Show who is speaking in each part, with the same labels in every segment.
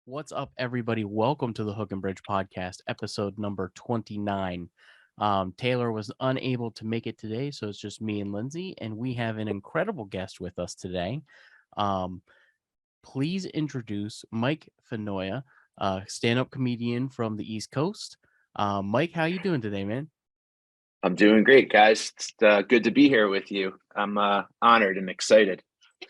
Speaker 1: What's up, everybody? Welcome to the Hook and Bridge podcast, episode number 29. Taylor was unable to make it today, so it's just me and Lindsay, and we have an incredible guest with us today. Um, please introduce Mike Finoia, stand-up comedian from the East Coast. Mike, how you doing today, man?
Speaker 2: I'm doing great, guys. It's good to be here with you. I'm honored and excited.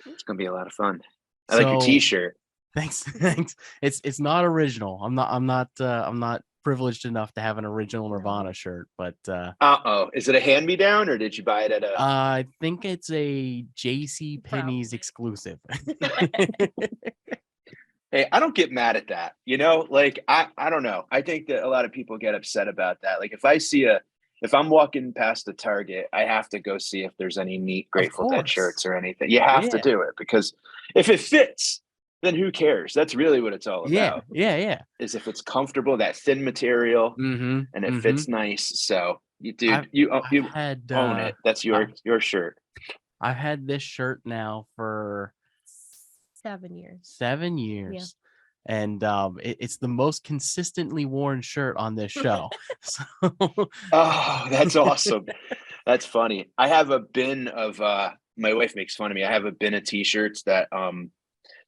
Speaker 2: It's gonna be a lot of fun. I like your
Speaker 1: So,
Speaker 2: T-shirt.
Speaker 1: thanks, thanks. It's not original. I'm not privileged enough to have an original Nirvana shirt, but
Speaker 2: Uh-oh, is it a hand-me-down or did you buy it at a?
Speaker 1: I think it's a JC Penney's exclusive.
Speaker 2: Hey, I don't get mad at that. I don't know. I think that a lot of people get upset about that. Like if I'm walking past the Target, I have to go see if there's any neat
Speaker 1: Of
Speaker 2: Grateful Dead
Speaker 1: course.
Speaker 2: shirts or anything. You have to
Speaker 1: Yeah.
Speaker 2: do it because if it fits, then who cares? That's really what it's all
Speaker 1: Yeah.
Speaker 2: about.
Speaker 1: Yeah. Yeah.
Speaker 2: Is if it's comfortable, that thin material,
Speaker 1: Mm-hmm.
Speaker 2: and it
Speaker 1: Mm-hmm.
Speaker 2: fits nice. So you,
Speaker 1: I've
Speaker 2: dude, you
Speaker 1: I've
Speaker 2: you
Speaker 1: had
Speaker 2: own it. That's your shirt.
Speaker 1: I've had this shirt now for
Speaker 3: 7 years.
Speaker 1: 7 years. And it's the most consistently worn shirt on this show. So
Speaker 2: Oh, that's awesome. That's funny. I have a bin of my wife makes fun of me. I have a bin of t-shirts that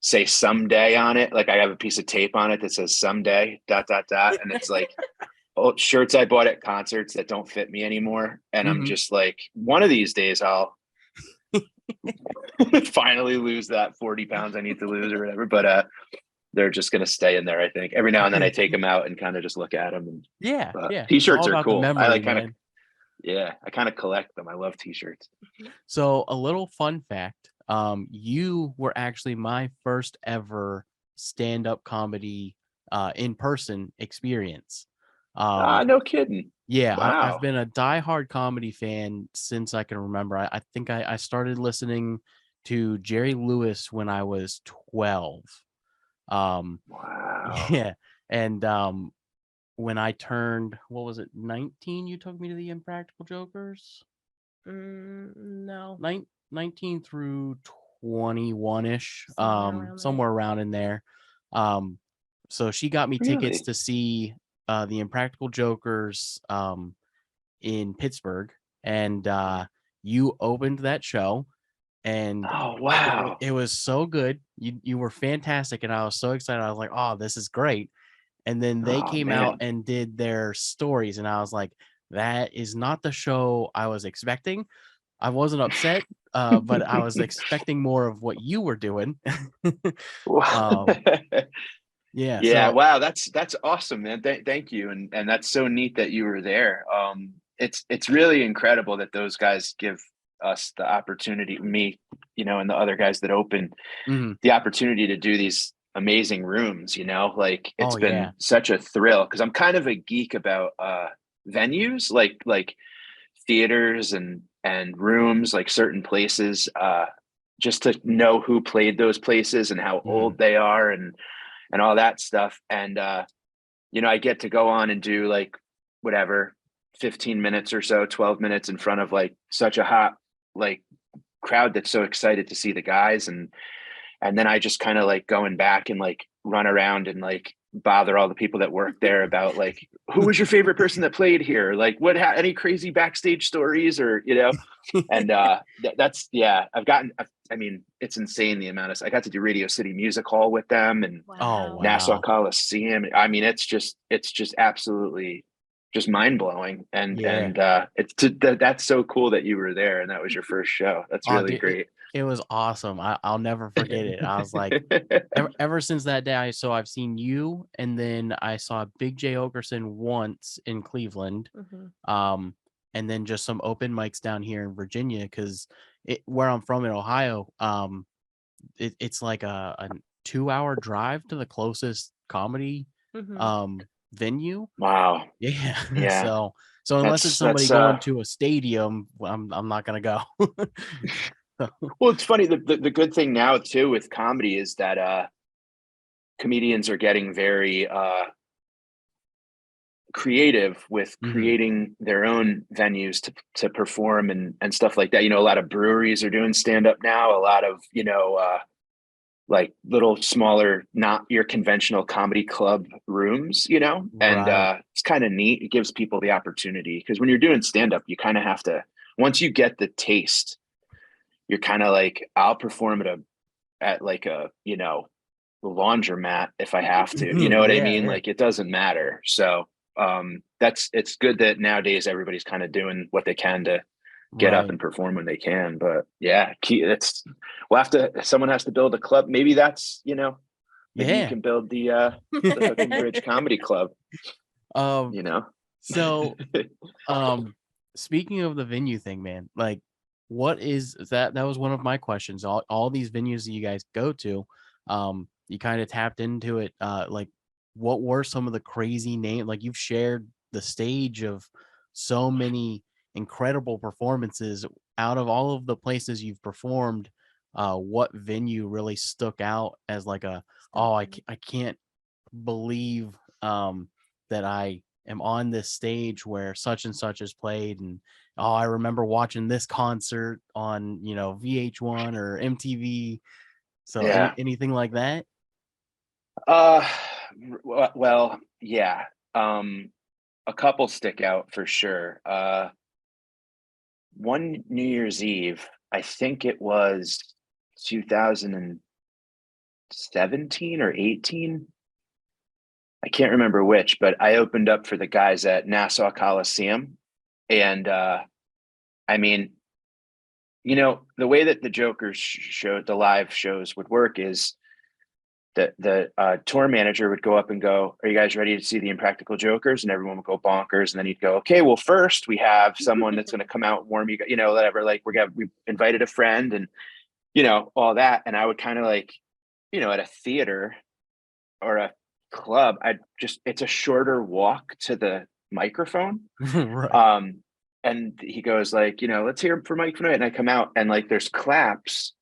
Speaker 2: say someday on it. Like I have a piece of tape on it that says someday dot dot dot. And it's like old shirts I bought at concerts that don't fit me anymore. And I'm
Speaker 1: Mhm.
Speaker 2: just like, one of these days I'll finally lose that 40 pounds I need to lose or whatever. But they're just gonna stay in there, I think. Every now and then I take them out and kind of just look at them. And
Speaker 1: Yeah, yeah. It's all
Speaker 2: t-shirts are
Speaker 1: about the
Speaker 2: cool.
Speaker 1: memory, man.
Speaker 2: I kind of collect them. I love t-shirts.
Speaker 1: So a little fun fact, you were actually my first ever stand-up comedy in-person experience.
Speaker 2: No kidding.
Speaker 1: Yeah, I've
Speaker 2: Wow.
Speaker 1: been a diehard comedy fan since I can remember. I think I started listening to Jerry Lewis when I was 12.
Speaker 2: Wow.
Speaker 1: Yeah, and when I turned, what was it, 19, you took me to the Impractical Jokers?
Speaker 3: No.
Speaker 1: 19 through 21-ish,
Speaker 3: Somewhere
Speaker 1: somewhere around
Speaker 3: around there.
Speaker 1: in there. So she got me tickets
Speaker 2: Really?
Speaker 1: to see the Impractical Jokers in Pittsburgh, and you opened that show, and
Speaker 2: Oh,
Speaker 1: it,
Speaker 2: wow.
Speaker 1: it was so good. You were fantastic, and I was so excited. I was like, oh, this is great. And then they
Speaker 2: Oh,
Speaker 1: came out
Speaker 2: man.
Speaker 1: and did their stories, and I was like, that is not the show I was expecting. I wasn't upset, but I was expecting more of what you were doing. um, yeah,
Speaker 2: Yeah,
Speaker 1: so
Speaker 2: wow, that's awesome, man. Thank you. And that's so neat that you were there. It's really incredible that those guys give us the opportunity, me, and the other guys that open
Speaker 1: mhm.
Speaker 2: the opportunity to do these amazing rooms, like it's
Speaker 1: Oh yeah.
Speaker 2: been such a thrill because I'm kind of a geek about venues like theaters and rooms, like certain places, just to know who played those places and how
Speaker 1: Mhm.
Speaker 2: old they are and all that stuff. And I get to go on and do like whatever 15 minutes or so, 12 minutes in front of like such a hot like crowd that's so excited to see the guys. And then I just kind of like going back and like run around and like bother all the people that work there about like, who was your favorite person that played here? Like any crazy backstage stories or, and that's, yeah, I mean, it's insane the amount I got to do Radio City Music Hall with them and
Speaker 1: Oh
Speaker 3: Wow.
Speaker 2: Nassau
Speaker 1: wow.
Speaker 2: Coliseum. I mean, it's just absolutely just mind blowing. And,
Speaker 1: Yeah.
Speaker 2: and, that's so cool that you were there and that was your first show. That's
Speaker 1: Oh,
Speaker 2: really
Speaker 1: dude,
Speaker 2: great.
Speaker 1: it was awesome. I'll never forget it. I was like, ever since that day, I've seen you, and then I saw Big J Okerson once in Cleveland, um, and then just some open mics down here in Virginia, because where I'm from in Ohio, it's like a 2-hour drive to the closest comedy venue.
Speaker 2: Wow.
Speaker 1: Yeah,
Speaker 2: Yeah.
Speaker 1: so unless it's
Speaker 2: That's
Speaker 1: somebody
Speaker 2: that's
Speaker 1: going to a stadium, I'm not gonna go.
Speaker 2: well, it's funny. The good thing now too with comedy is that comedians are getting very creative with
Speaker 1: Mhm.
Speaker 2: creating their own venues to perform and stuff like that. A lot of breweries are doing stand up now. A lot of like little smaller, not your conventional comedy club rooms, you know? And
Speaker 1: Right.
Speaker 2: it's kind of neat. It gives people the opportunity because when you're doing stand up, you kind of have to, once you get the taste, you're kind of like, I'll perform at like a, you know, laundromat if I have to, you know what I
Speaker 1: Yeah,
Speaker 2: mean?
Speaker 1: yeah.
Speaker 2: Like it doesn't matter. So it's good that nowadays everybody's kind of doing what they can to get up
Speaker 1: Right.
Speaker 2: and perform when they can. But yeah, we'll have to, someone has to build a club. Maybe that's, you know, maybe you
Speaker 1: Yeah.
Speaker 2: can build the Hook and Bridge Comedy Club,
Speaker 1: Um,
Speaker 2: you know?
Speaker 1: so speaking of the venue thing, man, like what is that was one of my questions. All these venues that you guys go to, you kind of tapped into it. Like what were some of the crazy names? Like you've shared the stage of so many incredible performances out of all of the places you've performed. What venue really stuck out as like I can't believe that I am on this stage where such and such is played, and I remember watching this concert on VH1 or MTV. So
Speaker 2: Yeah.
Speaker 1: anything like that?
Speaker 2: Uh, well, yeah. A couple stick out for sure. One New Year's Eve, I think it was 2017 or 18. I can't remember which, but I opened up for the guys at Nassau Coliseum. And I mean, you know, the way that the Joker's show, the live shows would work is the tour manager would go up and go, "Are you guys ready to see the Impractical Jokers?" And everyone would go bonkers. And then he'd go, "Okay, well, first we have someone that's going to come out and warm you, you know, whatever. Like we invited a friend, and you know all that." And I would kind of like, you know, at a theater or a club, it's a shorter walk to the microphone.
Speaker 1: Right.
Speaker 2: And he goes like, you know, "Let's hear for Mike Finoia." And I come out and like there's claps,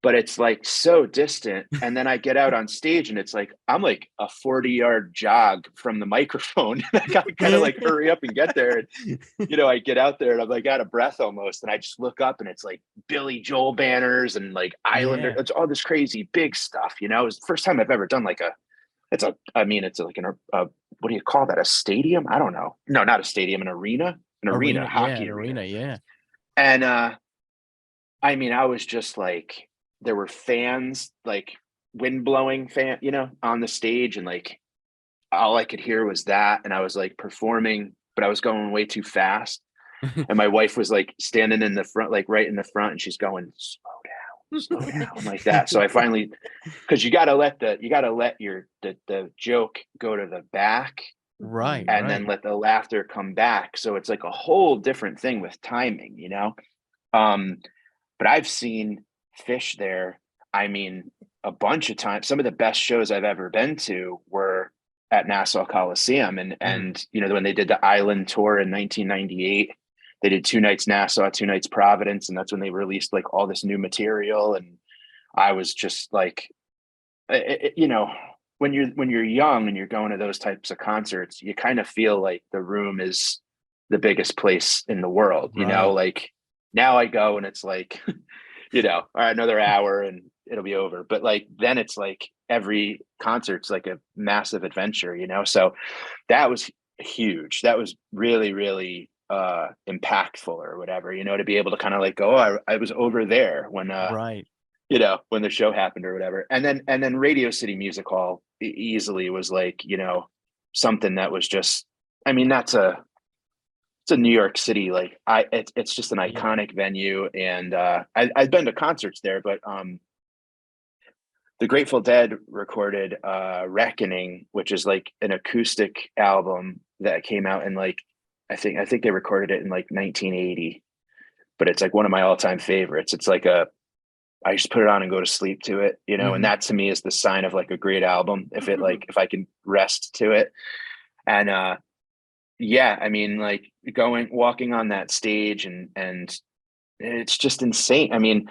Speaker 2: but it's like so distant. And then I get out on stage and it's like I'm like a 40-yard jog from the microphone. I gotta kind of like hurry up and get there. And you know, I get out there and I'm like out of breath almost. And I just look up and it's like Billy Joel banners and like Islander.
Speaker 1: Yeah.
Speaker 2: It's all this crazy big stuff, you know. It's the first time I've ever done like it's like what do you call that? A stadium? I don't know. No, not a stadium, an arena,
Speaker 1: Arena. Yeah.
Speaker 2: hockey
Speaker 1: An
Speaker 2: arena.
Speaker 1: arena. Yeah.
Speaker 2: And I mean, I was just like, there were fans, like wind blowing you know, on the stage, and like all I could hear was that, and I was like performing, but I was going way too fast. And my wife was like standing in the front, like right in the front, and she's going, slow down, like that. So I finally, because you gotta let the joke go to the back
Speaker 1: Right.
Speaker 2: and then
Speaker 1: Right.
Speaker 2: let the laughter come back. So it's like a whole different thing with timing, you know? Um, but I've seen Fish there. I mean, a bunch of times. Some of the best shows I've ever been to were at Nassau Coliseum,
Speaker 1: Mm.
Speaker 2: and you know when they did the Island tour in 1998, they did 2 nights Nassau, 2 nights Providence, and that's when they released like all this new material. And I was just like, you know, when you're young and you're going to those types of concerts, you kind of feel like the room is the biggest place in the world. You know,
Speaker 1: Right.
Speaker 2: like now I go and it's like you know, all right, another hour and it'll be over. But like then it's like every concert's like a massive adventure, you know. So that was huge. That was really, really impactful or whatever, you know, to be able to kind of like go, oh, I was over there when
Speaker 1: Right.
Speaker 2: you know, when the show happened or whatever. And then Radio City Music Hall easily was like, you know, something that was just I mean, it's a New York City, like it's just an
Speaker 1: Yeah.
Speaker 2: iconic venue. And I've been to concerts there, but the Grateful Dead recorded Reckoning, which is like an acoustic album that came out in like I think they recorded it in like 1980, but it's like one of my all-time favorites. It's like I just put it on and go to sleep to it, you know, and
Speaker 1: Hmm.
Speaker 2: that to me is the sign of like a great album if I can rest to it. And yeah, I mean, like walking on that stage and it's just insane. I mean,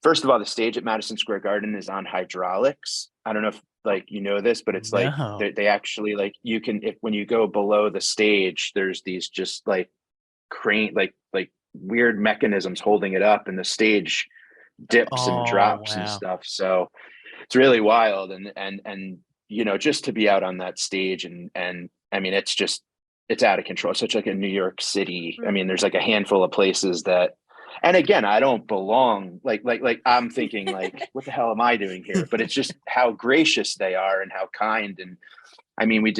Speaker 2: first of all, the stage at Madison Square Garden is on hydraulics. I don't know if like you know this, but it's like
Speaker 1: No.
Speaker 2: they actually like you can if when you go below the stage, there's these just like crane like weird mechanisms holding it up, and the stage dips and
Speaker 1: Oh
Speaker 2: drops and
Speaker 1: wow.
Speaker 2: stuff. So it's really wild. And, you know, just to be out on that stage and I mean, it's out of control. Such like a New York City. I mean, there's like a handful of places that, and again, I don't belong like I'm thinking like, what the hell am I doing here? But it's just how gracious they are and how kind. And I mean, I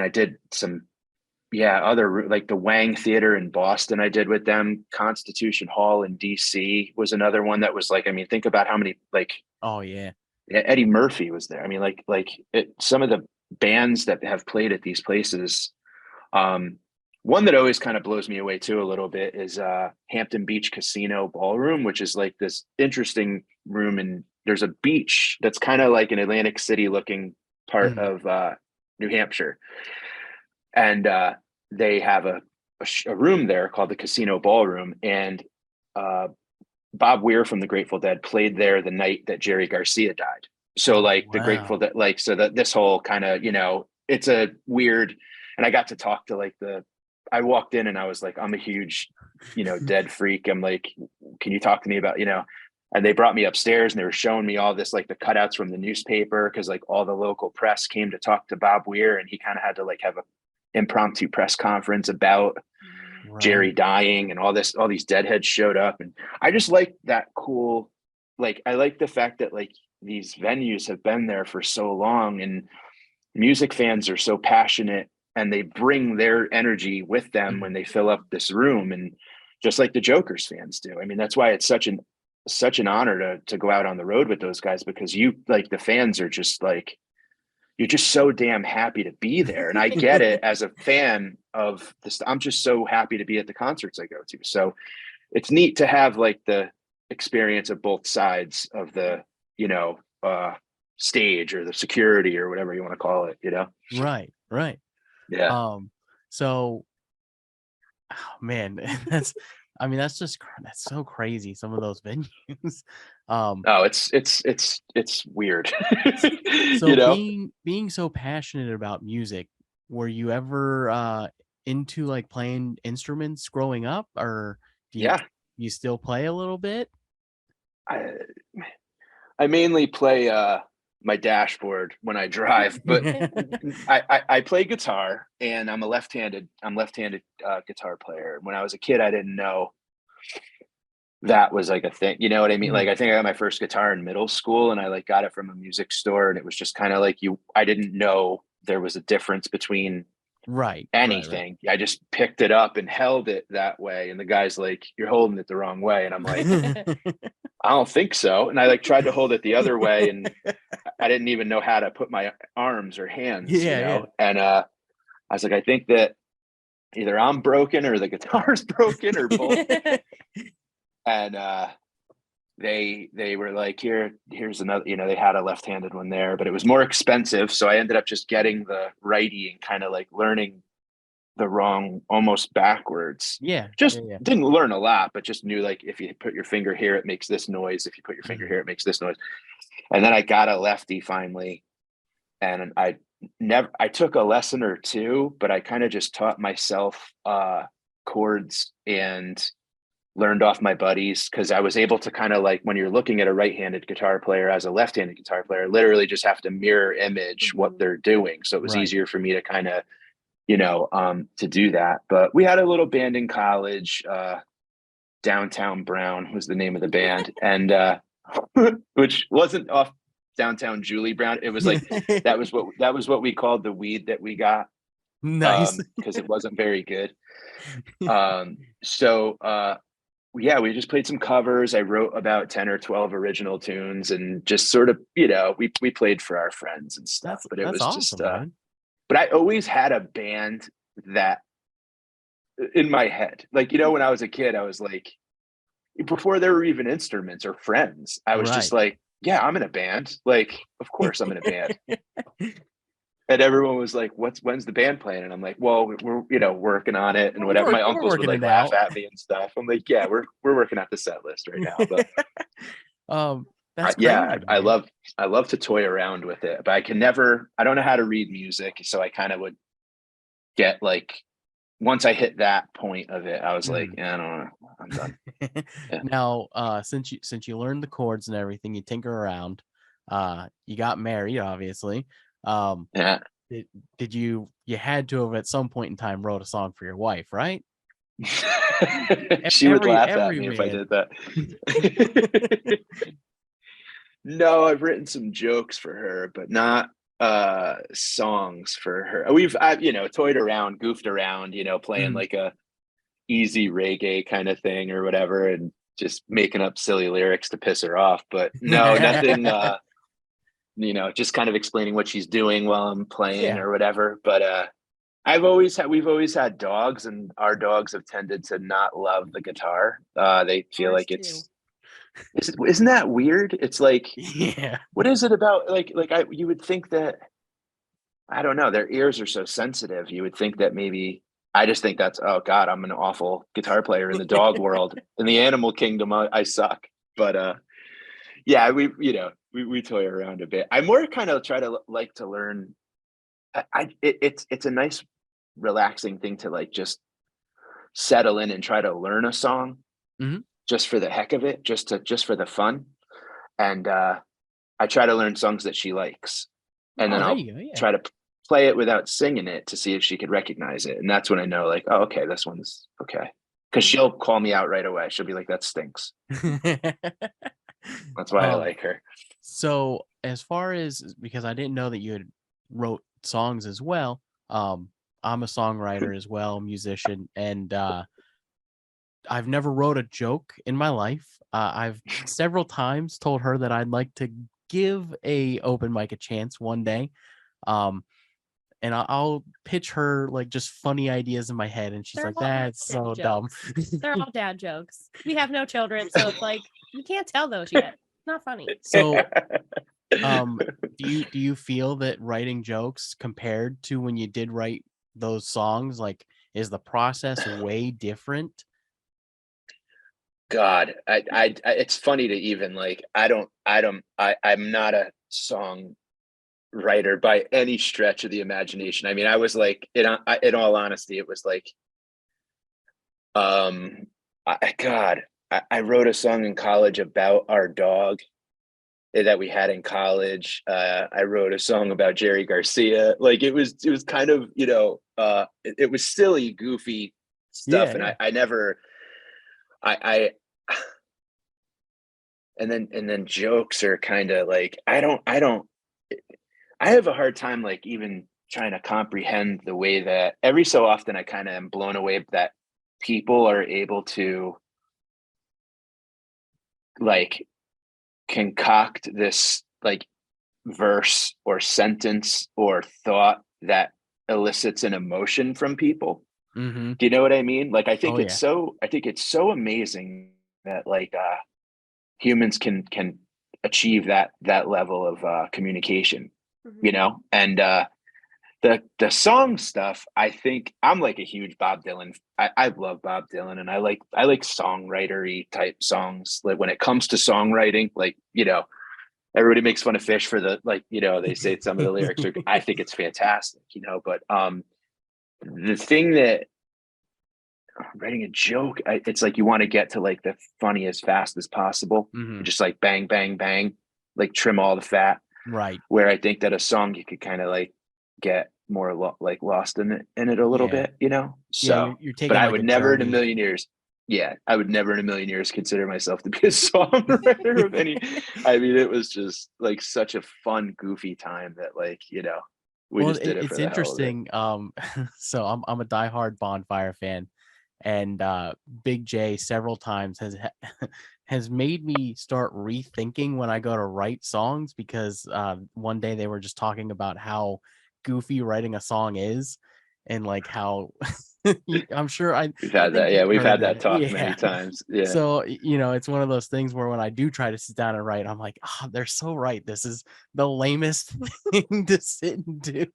Speaker 2: did some, other like the Wang Theater in Boston. I did with them. Constitution Hall in DC was another one that was like, I mean, think about how many like,
Speaker 1: Oh yeah.
Speaker 2: Eddie Murphy was there. I mean, some of the bands that have played at these places. One that always kind of blows me away too a little bit is Hampton Beach Casino Ballroom, which is like this interesting room, and there's a beach that's kind of like an Atlantic City looking part of New Hampshire, and they have a room there called the Casino Ballroom, and Bob Weir from the Grateful Dead played there the night that Jerry Garcia died. So like the Grateful Dead, like, so that this whole kind of, you know, it's a weird, and I got to talk to like I walked in and I was like, I'm a huge, you know, Dead freak. I'm like, can you talk to me about, you know, and they brought me upstairs and they were showing me all this, like the cutouts from the newspaper. Cause like all the local press came to talk to Bob Weir, and he kind of had to like have a impromptu press conference about Jerry dying, and all these Deadheads showed up. And I just like that cool, like, I like the fact that like these venues have been there for so long, and music fans are so passionate, and they bring their energy with them when they fill up this room. And just like the Jokers fans do. I mean, that's why it's such an honor to go out on the road with those guys, because you like the fans are just like, you're just so damn happy to be there. And I get it as a fan of this. I'm just so happy to be at the concerts I go to. So it's neat to have like the experience of both sides of the, you know, stage or the security or whatever you want to call it, you know?
Speaker 1: Right.
Speaker 2: Yeah.
Speaker 1: So, oh man, that's so crazy. Some of those venues.
Speaker 2: Oh, it's weird.
Speaker 1: So
Speaker 2: you know,
Speaker 1: being so passionate about music, were you ever into like playing instruments growing up, or do you still play a little bit?
Speaker 2: I mainly play my dashboard when I drive, but I play guitar, and I'm left-handed guitar player. When I was a kid, I didn't know that was like a thing, you know what I mean? Like, I think I got my first guitar in middle school, and I like got it from a music store, and it was just kind of like I didn't know there was a difference between anything. I just picked it up and held it that way, and the guy's like, you're holding it the wrong way, and I'm like, I don't think so. And I like tried to hold it the other way, and I didn't even know how to put my arms or hands, you know? And I was like, I think that either I'm broken or the guitar's broken or both. And they were like, here's another, you know, they had a left-handed one there, but it was more expensive. So I ended up just getting the righty and kind of like learning the wrong almost backwards. Didn't learn a lot, but just knew like, if you put your finger here, it makes this noise. If you put your finger here, it makes this noise. And then I got a lefty finally. And I took a lesson or two, but I kind of just taught myself chords and learned off my buddies, because I was able to kind of like, when you're looking at a right-handed guitar player as a left-handed guitar player, literally just have to mirror image what they're doing. So it was easier for me to kind of, you know, to do that. But we had a little band in college, Downtown Brown was the name of the band. And which wasn't off Downtown Julie Brown. It was like, that was what we called the weed that we got.
Speaker 1: Nice.
Speaker 2: Because it wasn't very good. So we just played some covers. I wrote about 10 or 12 original tunes, and just sort of, you know, we played for our friends and stuff. But it was
Speaker 1: awesome,
Speaker 2: just
Speaker 1: man.
Speaker 2: but I always had a band that in my head, like, you know, when I was a kid, I was like, before there were even instruments or friends, I was just like, yeah, I'm in a band. Like, of course I'm in a band. And everyone was like, when's the band playing? And I'm like, well, we're, you know, working on it and whatever. My uncles would like laugh at me and stuff. I'm like, yeah, we're working out the set list right now. But
Speaker 1: that's crazy,
Speaker 2: I love to toy around with it, but I don't know how to read music. So I kind of would get like once I hit that point of it, I was like,
Speaker 1: Mm.
Speaker 2: yeah, I don't know, I'm done. Yeah.
Speaker 1: Now, since you learned the chords and everything, you tinker around. You got married, obviously.
Speaker 2: Yeah.
Speaker 1: Did you had to have at some point in time wrote a song for your wife, right?
Speaker 2: She would laugh at
Speaker 1: Every
Speaker 2: me if I
Speaker 1: man.
Speaker 2: did that. No, I've written some jokes for her, but not songs for her. I've toyed around, goofed around, playing
Speaker 1: Mhm.
Speaker 2: like a easy reggae kind of thing or whatever, and just making up silly lyrics to piss her off. But no, nothing just kind of explaining what she's doing while I'm playing
Speaker 1: Yeah.
Speaker 2: or whatever. But we've always had dogs, and our dogs have tended to not love the guitar. They feel
Speaker 3: Ours
Speaker 2: like
Speaker 3: too.
Speaker 2: isn't that weird? It's like,
Speaker 1: Yeah.
Speaker 2: what is it about you would think that, I don't know, their ears are so sensitive. You would think that maybe, I just think that's, oh God, I'm an awful guitar player in the dog world. In the animal kingdom, I suck. But yeah, we toy around a bit. I more kind of try to like to learn. It's a nice relaxing thing to like just settle in and try to learn a song,
Speaker 1: Mhm.
Speaker 2: just for the heck of it, just for the fun. And I try to learn songs that she likes, and
Speaker 1: Oh,
Speaker 2: then
Speaker 1: there
Speaker 2: I'll
Speaker 1: you go. Yeah.
Speaker 2: try to play it without singing it to see if she could recognize it. And that's when I know, like, oh, okay, this one's okay. Because she'll call me out right away. She'll be like, that stinks. That's why I
Speaker 1: Um,
Speaker 2: like her.
Speaker 1: so as far as, because I didn't know that you had wrote songs as well. I'm a songwriter as well, musician, and I've never wrote a joke in my life. I've several times told her that I'd like to give a open mic a chance one day. Um, and I'll pitch her like just funny ideas in my head, and she's
Speaker 3: They're
Speaker 1: like,
Speaker 3: all
Speaker 1: "That's
Speaker 3: dad
Speaker 1: so dumb."
Speaker 3: jokes. They're all dad jokes. We have no children, so it's like you can't tell those yet. Not funny.
Speaker 1: So, um, do you feel that writing jokes compared to when you did write those songs, like, is the process way different?
Speaker 2: God, it's funny to even like, I'm not a song writer by any stretch of the imagination. I mean, I was like, in all honesty, it was like, God, I wrote a song in college about our dog that we had in college. I wrote a song about Jerry Garcia. Like, it was kind of, it was silly, goofy stuff.
Speaker 1: Yeah,
Speaker 2: And
Speaker 1: yeah.
Speaker 2: I never, I and then jokes are kind of like, I have a hard time like even trying to comprehend the way that every so often I kind of am blown away that people are able to like concoct this like verse or sentence or thought that elicits an emotion from people.
Speaker 1: Mm-hmm.
Speaker 2: Do you know what I mean? Like,
Speaker 1: Oh yeah.
Speaker 2: I think it's so amazing that like humans can achieve that level of communication, and the song stuff. I think I'm like a huge Bob Dylan. I love Bob Dylan, and I like songwritery type songs. Like, when it comes to songwriting, like, everybody makes fun of Fish for the, like, they say some of the lyrics are, I think it's fantastic, but the thing that writing a joke, it's like you want to get to like the funny as fast as possible,
Speaker 1: Mm-hmm.
Speaker 2: just like bang bang bang, like trim all the fat.
Speaker 1: Right.
Speaker 2: Where I think that a song, you could kind of like get more like lost in it a little
Speaker 1: Yeah.
Speaker 2: bit,
Speaker 1: Yeah,
Speaker 2: so.
Speaker 1: you're
Speaker 2: But
Speaker 1: taking
Speaker 2: I
Speaker 1: like
Speaker 2: would
Speaker 1: a
Speaker 2: never in a
Speaker 1: journey.
Speaker 2: million years, yeah, I would never in a million years consider myself to be a songwriter of any. I mean, it was just like such a fun, goofy time that, like, we
Speaker 1: Well,
Speaker 2: just did it for
Speaker 1: it's
Speaker 2: the hell of it.
Speaker 1: interesting. So I'm a diehard Bonfire fan, and Big J several times has made me start rethinking when I go to write songs, because one day they were just talking about how goofy writing a song is, and like how I'm sure
Speaker 2: We've
Speaker 1: I
Speaker 2: had
Speaker 1: think
Speaker 2: that, yeah,
Speaker 1: you've
Speaker 2: we've
Speaker 1: heard
Speaker 2: had that
Speaker 1: it.
Speaker 2: talk many
Speaker 1: Yeah.
Speaker 2: times, yeah.
Speaker 1: So, it's one of those things where when I do try to sit down and write, I'm like, oh, they're so right. This is the lamest thing to sit and do.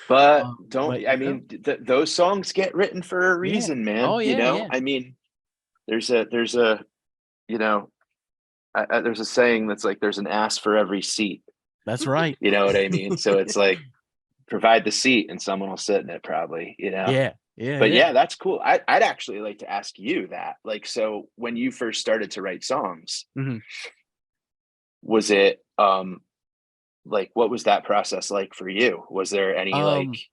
Speaker 2: But don't,
Speaker 1: But
Speaker 2: I mean, those songs get written for a
Speaker 1: yeah.
Speaker 2: reason,
Speaker 1: Oh
Speaker 2: man.
Speaker 1: yeah, yeah.
Speaker 2: I mean, there's a, you know, there's a saying that's like, there's an ass for every seat.
Speaker 1: That's right.
Speaker 2: You know what I mean? So it's like, provide the seat and someone will sit in it, probably.
Speaker 1: Yeah.
Speaker 2: But yeah, that's cool. I'd actually like to ask you that. Like, so when you first started to write songs, was it like, what was that process like for you? Was there any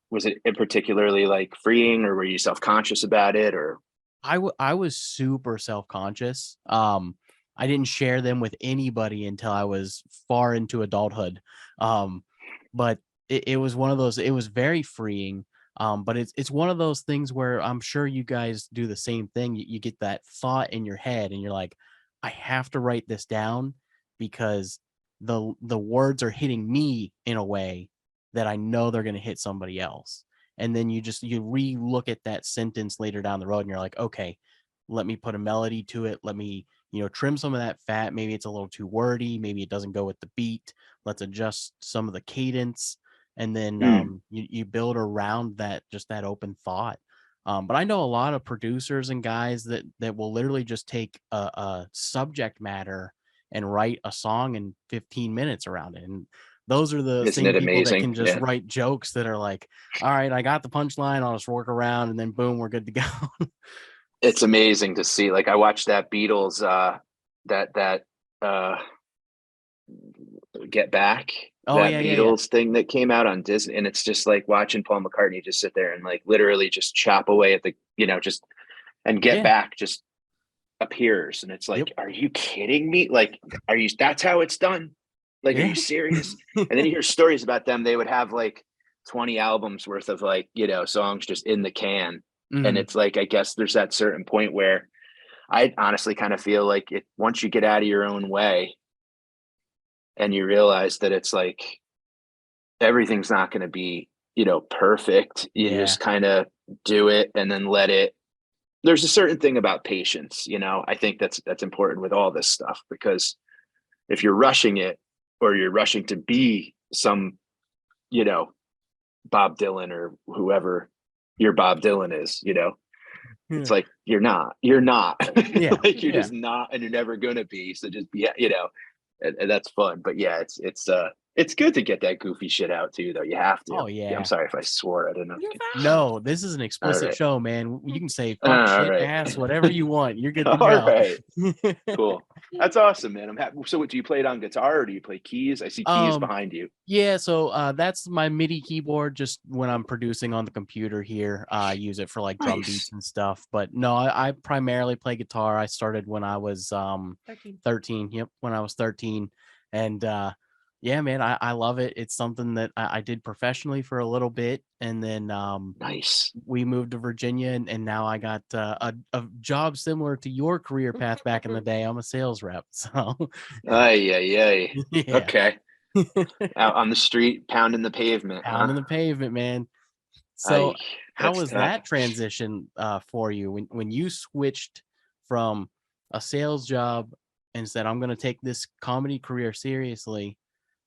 Speaker 2: was it particularly like freeing, or were you self-conscious about it? Or
Speaker 1: I was super self-conscious. I didn't share them with anybody until I was far into adulthood. But it was one of those, it was very freeing. But it's one of those things where I'm sure you guys do the same thing. You get that thought in your head and you're like, I have to write this down because the words are hitting me in a way that I know they're going to hit somebody else. And then you re-look at that sentence later down the road and you're like, okay, let me put a melody to it. Let me, trim some of that fat. Maybe it's a little too wordy. Maybe it doesn't go with the beat. Let's adjust some of the cadence. And then you build around that, just that open thought. But I know a lot of producers and guys that will literally just take a subject matter and write a song in 15 minutes around it. And those are the
Speaker 2: isn't
Speaker 1: same
Speaker 2: it
Speaker 1: people that
Speaker 2: amazing?
Speaker 1: can just write jokes that are like, all right, I got the punchline, I'll just work around, and then boom, we're good to go.
Speaker 2: It's amazing to see. Like, I watched that Beatles that Get Back, that Beatles thing that came out on Disney, and it's just like watching Paul McCartney just sit there and like literally just chop away at the, just, and Get Back just appears, and it's like, are you kidding me? Like, that's how it's done? Like, are you serious? And then you hear stories about them. They would have like 20 albums worth of like, songs just in the can. And it's like, I guess there's that certain point where I honestly kind of feel like once you get out of your own way and you realize that it's like, everything's not going to be, perfect. You just kind of do it and then let it. There's a certain thing about patience, I think that's important with all this stuff, because if you're rushing it, or you're rushing to be some, Bob Dylan or whoever your Bob Dylan is, it's like, you're not, like, you're just not, and you're never going to be. So just be, and that's fun. But yeah, it's good to get that goofy shit out too, though. You have to.
Speaker 1: Oh yeah.
Speaker 2: I'm sorry if I swore. I didn't know.
Speaker 1: No, this is an explicit show, man. You can say fuck, shit, ass, whatever you want. You're good to go.
Speaker 2: All right. Cool. That's awesome, man. I'm happy. So do you play it on guitar, or do you play keys? I see keys behind you.
Speaker 1: Yeah, so that's my MIDI keyboard. Just when I'm producing on the computer here, I use it for like drum beats and stuff. But no, I primarily play guitar. I started when I was 13. Yep, when I was 13. And yeah, man, I love it. It's something that I did professionally for a little bit, and then
Speaker 2: nice.
Speaker 1: We moved to Virginia, and now I got a job similar to your career path back in the day. I'm a sales rep. So
Speaker 2: yeah. Okay. Out on the street, pounding the pavement.
Speaker 1: Pounding the pavement, man. So how was that transition for you when you switched from a sales job and said, I'm going to take this comedy career seriously?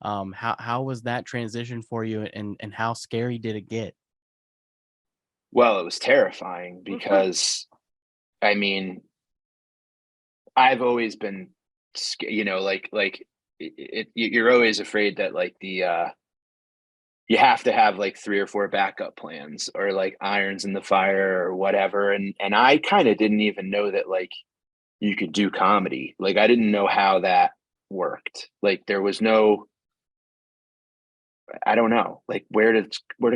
Speaker 1: How was that transition for you, and how scary did it get?
Speaker 2: Well, it was terrifying because, I mean, I've always been, you're always afraid that like you have to have like 3 or 4 backup plans, or like irons in the fire or whatever. And I kind of didn't even know that like you could do comedy. Like, I didn't know how that worked. Like, there was no, I don't know, like, where do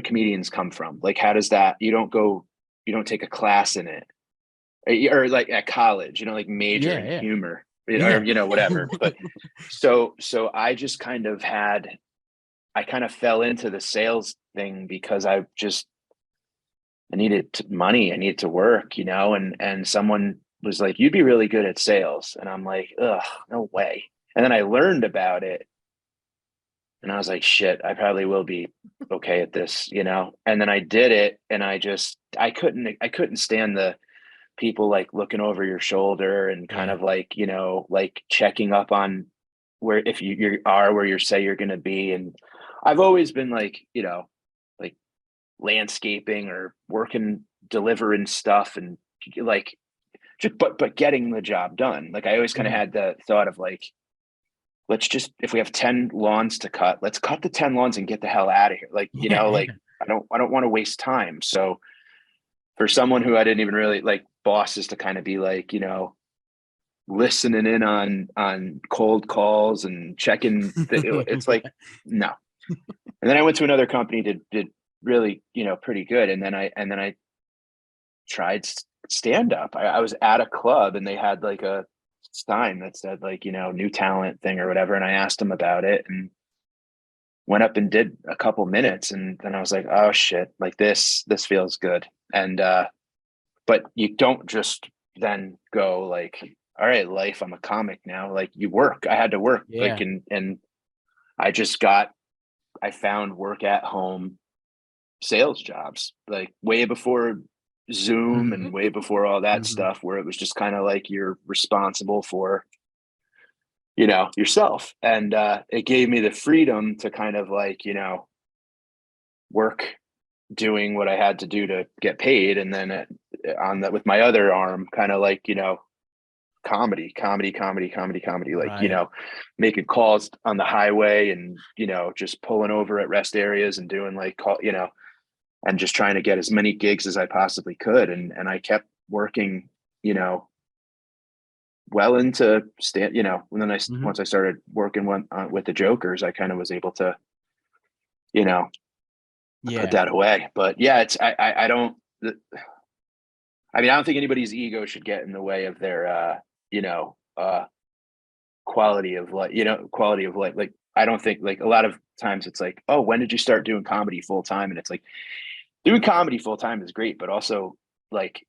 Speaker 2: comedians come from? Like, how does that, you don't take a class in it, or like at college, like major in humor, or whatever. But so I just kind of fell into the sales thing because I needed money. I needed to work, and someone was like, you'd be really good at sales. And I'm like, ugh, no way. And then I learned about it, and I was like, shit, I probably will be okay at this, and then I did it, and I couldn't stand the people like looking over your shoulder and kind of like, like checking up on where, if you are where you say you're going to be. And I've always been like, like landscaping or working, delivering stuff, and like, but getting the job done. Like, I always kind of had the thought of like, let's just, if we have 10 lawns to cut, let's cut the 10 lawns and get the hell out of here. Like, like I don't want to waste time. So for someone who I didn't even really like, bosses to kind of be like, listening in on cold calls and checking it's like, no. And then I went to another company, did really, pretty good. And then I tried stand up. I was at a club and they had like a sign that said like, new talent thing or whatever. And I asked them about it and went up and did a couple minutes. And then I was like, oh shit, like this feels good. And, but you don't just then go like, all right, life, I'm a comic now. Like you work, I had to work.
Speaker 1: Yeah.
Speaker 2: Like, and I found work at home sales jobs, like way before Zoom and way before all that stuff, where it was just kind of like you're responsible for, yourself. And it gave me the freedom to kind of like, work doing what I had to do to get paid. And then with my other arm, kind of like, comedy, like,
Speaker 1: Right.
Speaker 2: making calls on the highway and, just pulling over at rest areas and doing like and just trying to get as many gigs as I possibly could. And I kept working, well into and then once I started working with the Jokers, I kind of was able to, put that away. But yeah, I don't, I mean, I don't think anybody's ego should get in the way of their, quality of life, Like, I don't think like a lot of times it's like, oh, when did you start doing comedy full time? And it's like doing comedy full time is great, but also like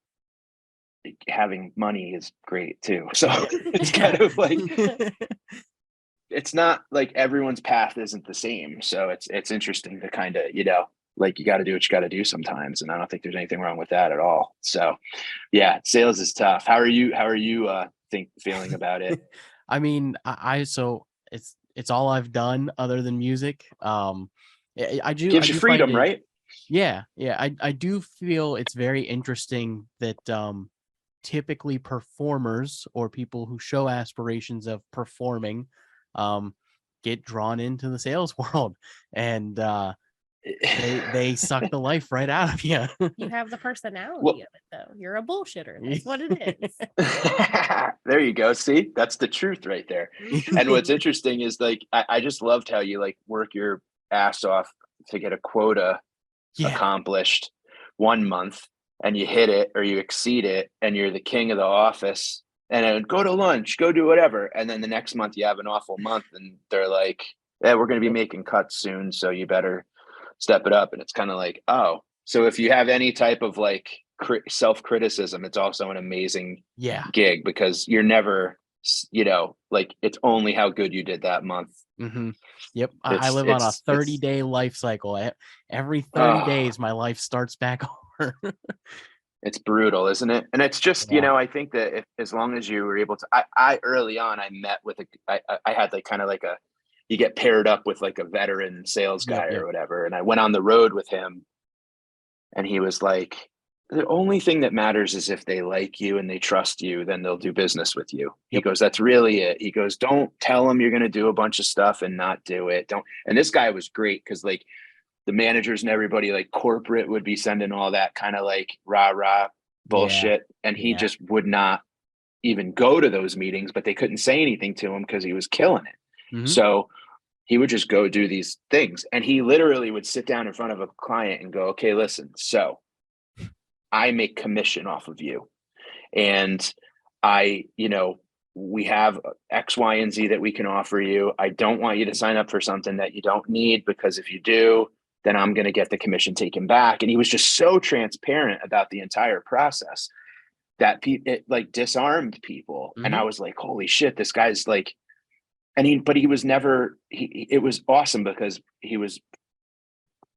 Speaker 2: having money is great too. So it's kind of like, it's not like everyone's path isn't the same. So it's interesting to kind of, like you got to do what you got to do sometimes. And I don't think there's anything wrong with that at all. So yeah, sales is tough. How are you feeling about it?
Speaker 1: I mean, so it's all I've done other than music. I do
Speaker 2: Gives you freedom,
Speaker 1: find it,
Speaker 2: right?
Speaker 1: Yeah. I do feel it's very interesting that typically performers or people who show aspirations of performing get drawn into the sales world, and they suck the life right out of you.
Speaker 3: You have the personality
Speaker 2: Well,
Speaker 3: of it, though. You're a bullshitter. That's what it is.
Speaker 2: there you go. See, that's the truth right there. And what's interesting is like, I just loved how you like work your ass off to get a quota accomplished 1 month and you hit it or you exceed it and you're the king of the office and then go to lunch, go do whatever. And then the next month you have an awful month and they're like, yeah, we're going to be making cuts soon. So you better step it up. And it's kind of like, oh, so if you have any type of like self-criticism, it's also an amazing gig because you're never, like it's only how good you did that month.
Speaker 1: Yep. I live on a 30-day life cycle. Every 30 days, my life starts back over.
Speaker 2: It's brutal, isn't it? And it's just, I think that as long as you were able to, I early on, I met with I had like kind of like you get paired up with like a veteran sales guy or whatever. And I went on the road with him and he was like, the only thing that matters is if they like you and they trust you, then they'll do business with you. He goes, that's really it. He goes, don't tell them you're going to do a bunch of stuff and not do it. Don't. And this guy was great because like the managers and everybody like corporate would be sending all that kind of like rah bullshit. And he just would not even go to those meetings, but they couldn't say anything to him because he was killing it. So he would just go do these things. And he literally would sit down in front of a client and go, okay, listen, so I make commission off of you. And we have X, Y, and Z that we can offer you. I don't want you to sign up for something that you don't need, because if you do, then I'm going to get the commission taken back. And he was just so transparent about the entire process that it like disarmed people. And I was like, holy shit, this guy's like, but he was never, it was awesome because he was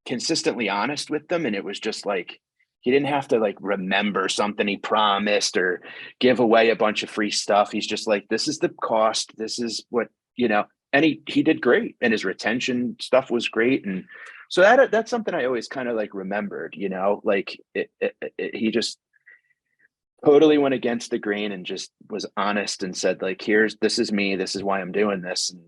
Speaker 2: consistently honest with them. And it was just like, he didn't have to like remember something he promised or give away a bunch of free stuff. He's just like, this is the cost. This is what, and he did great. And his retention stuff was great. And so that's something I always kind of like remembered, like he just totally went against the grain and just was honest and said like, this is me. This is why I'm doing this. And,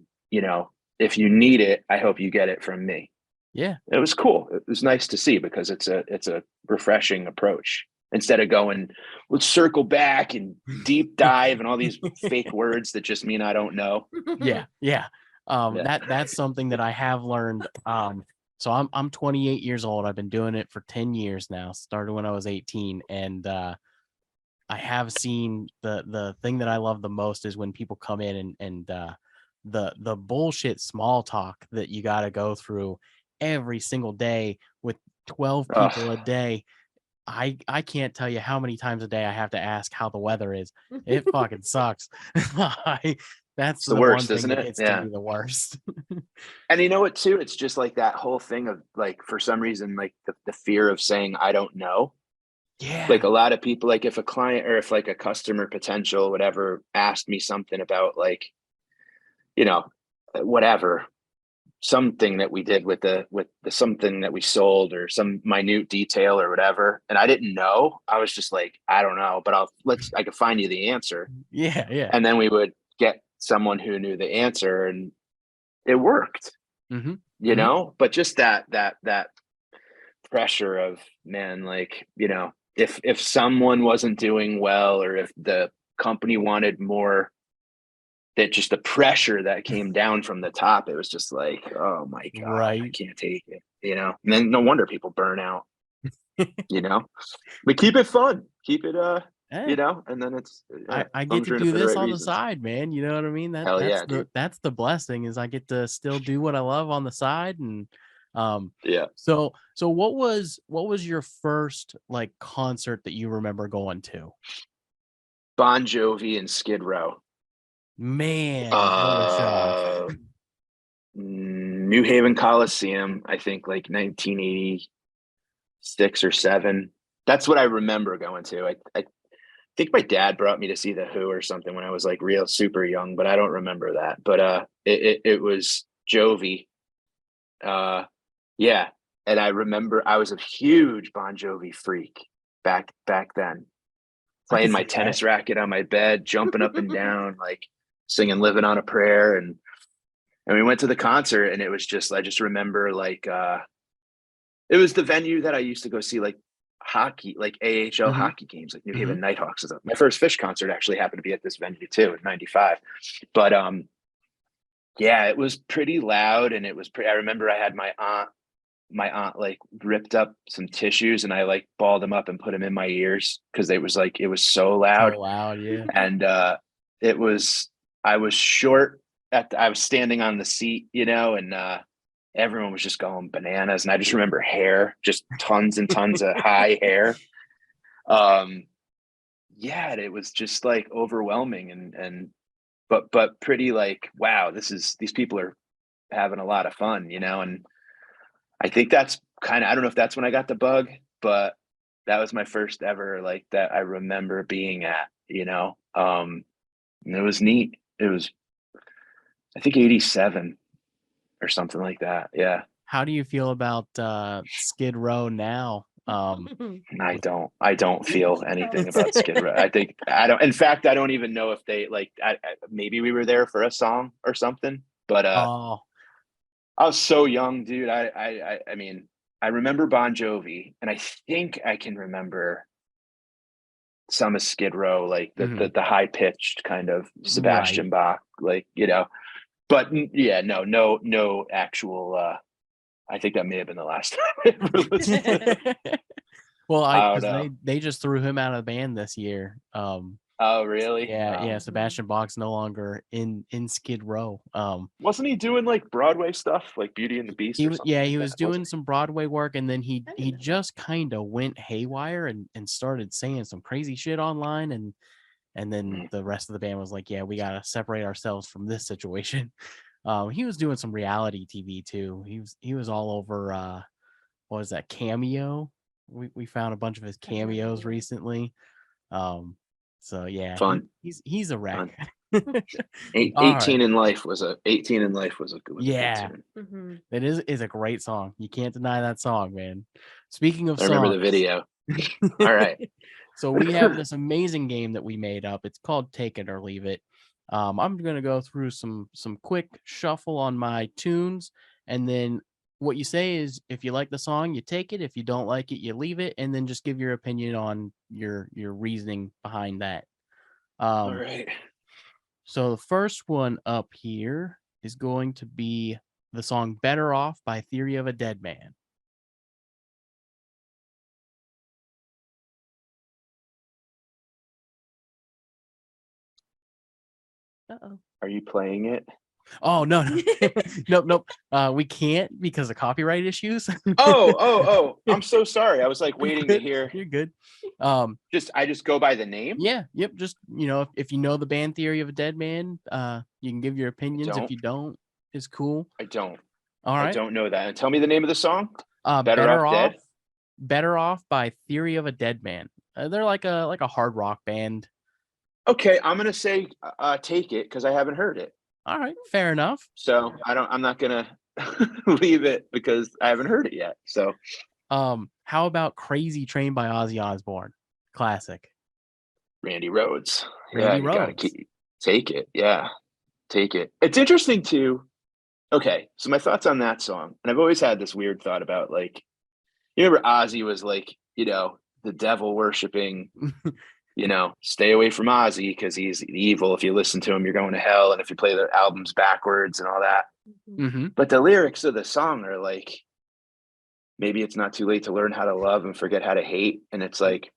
Speaker 2: if you need it, I hope you get it from me.
Speaker 1: Yeah.
Speaker 2: It was cool. It was nice to see because it's a refreshing approach. instead of going, let's circle back and deep dive and all these fake words that just mean I don't know.
Speaker 1: Yeah. That's something that I have learned. So I'm 28 years old. I've been doing it for 10 years now. Started when I was 18, and I have seen the thing that I love the most is when people come in and the bullshit small talk that you got to go through every single day with 12 people a day. I can't tell you how many times a day I have to ask how the weather is. It fucking sucks. That's
Speaker 2: It's the
Speaker 1: the
Speaker 2: worst,
Speaker 1: one thing
Speaker 2: isn't
Speaker 1: that
Speaker 2: it?
Speaker 1: gets
Speaker 2: Yeah.
Speaker 1: to be the worst.
Speaker 2: And you know what, too? It's just like that whole thing of like, for some reason, like the fear of saying, I don't know.
Speaker 1: Yeah.
Speaker 2: Like a lot of people, like if a client or if like a customer potential, whatever, asked me something about like, you know, whatever, something that we did with the something that we sold or some minute detail or whatever, and I didn't know, I was just like, I don't know, but I could find you the answer.
Speaker 1: Yeah.
Speaker 2: And then we would get someone who knew the answer, and it worked.
Speaker 1: Mm-hmm.
Speaker 2: You know, but just that pressure of, man, like, you know, if someone wasn't doing well, or if the company wanted more, that just the pressure that came down from the top, it was just like, oh my God,
Speaker 1: Right.
Speaker 2: I can't take it, you know. And then no wonder people burn out, you know. But keep it fun, keep it you know, and then it's
Speaker 1: I get to do this on the side, man. You know what I mean?
Speaker 2: Hell yeah, dude.
Speaker 1: That's the blessing, is I get to still do what I love on the side. And
Speaker 2: yeah.
Speaker 1: So what was your first like concert that you remember going to?
Speaker 2: Bon Jovi and Skid Row.
Speaker 1: Man, what a show.
Speaker 2: New Haven Coliseum, I think like 1986 or 7. That's what I remember going to. I think my dad brought me to see the Who or something when I was like real super young, but I don't remember that. But it was Jovi. Yeah. And I remember I was a huge Bon Jovi freak back then. Playing my tennis racket on my bed, jumping up and down, like singing Living on a Prayer. And we went to the concert, and it was just, I just remember like, it was the venue that I used to go see like hockey, like AHL hockey games, like New Haven Nighthawks. My first Fish concert actually happened to be at this venue too in '95. But yeah, it was pretty loud, and it was I remember I had my aunt like ripped up some tissues, and I like balled them up and put them in my ears because it was so loud.
Speaker 1: So loud, yeah.
Speaker 2: And I was short I was standing on the seat, you know, and everyone was just going bananas. And I just remember hair, just tons and tons of high hair. Yeah, it was just like overwhelming but pretty like, wow, these people are having a lot of fun, you know. And I think that's kind of, I don't know if that's when I got the bug, but that was my first ever like that I remember being at, you know. And it was neat. It was, I think 87 or something like that. Yeah.
Speaker 1: How do you feel about Skid Row now?
Speaker 2: I don't feel anything about Skid Row. In fact, I don't even know if they like, maybe we were there for a song or something, but I was so young, dude. I mean, I remember Bon Jovi, and I think I can remember some of Skid Row, like the high pitched kind of Sebastian Bach, like, you know. But yeah, no actual. I think that may have been the last time I ever listened to it.
Speaker 1: Well, they just threw him out of the band this year.
Speaker 2: Oh, really?
Speaker 1: Yeah. Sebastian Bach's no longer in Skid Row.
Speaker 2: Wasn't he doing like Broadway stuff, like Beauty and the Beast?
Speaker 1: He was doing some Broadway work, and then he just kind of went haywire and started saying some crazy shit online, and then the rest of the band was like, yeah, we gotta separate ourselves from this situation. He was doing some reality TV too. He was all over what was that, Cameo? We found a bunch of his cameos recently. So yeah,
Speaker 2: fun.
Speaker 1: He's a wreck.
Speaker 2: 18 in Life was a good
Speaker 1: yeah. It is a great song. You can't deny that song, man. Speaking of songs,
Speaker 2: I remember the video. All right.
Speaker 1: So we have this amazing game that we made up. It's called Take It or Leave It. I'm gonna go through some quick shuffle on my tunes, and then what you say is, if you like the song, you take it. If you don't like it, you leave it, and then just give your opinion on your reasoning behind that.
Speaker 2: All right.
Speaker 1: So the first one up here is going to be the song "Better Off" by Theory of a Dead Man.
Speaker 3: Uh-oh.
Speaker 2: Are you playing it?
Speaker 1: Oh no, nope. We can't because of copyright issues.
Speaker 2: Oh! I'm so sorry. I was like waiting to hear.
Speaker 1: You're good.
Speaker 2: I just go by the name.
Speaker 1: Yeah, yep. Just if you know the band Theory of a Dead Man, you can give your opinions. If you don't, it's cool.
Speaker 2: I don't.
Speaker 1: All right.
Speaker 2: I don't know that. And tell me the name of the song.
Speaker 1: Better
Speaker 2: Off Dead.
Speaker 1: Better Off by Theory of a Dead Man. They're like a hard rock band.
Speaker 2: Okay, I'm gonna say take it because I haven't heard it.
Speaker 1: All right, fair enough.
Speaker 2: So I'm not gonna leave it because I haven't heard it yet. So
Speaker 1: how about Crazy Train by Ozzy Osbourne? Classic.
Speaker 2: Randy Rhoads.
Speaker 1: Randy
Speaker 2: You gotta
Speaker 1: Rhoads.
Speaker 2: take it. Yeah, take it. It's interesting too. Okay, so my thoughts on that song, and I've always had this weird thought about like, you remember Ozzy was like, the devil worshiping, stay away from Ozzy because he's evil. If you listen to him, you're going to hell, and if you play their albums backwards and all that.
Speaker 1: Mm-hmm.
Speaker 2: But the lyrics of the song are like, maybe it's not too late to learn how to love and forget how to hate, and it's like,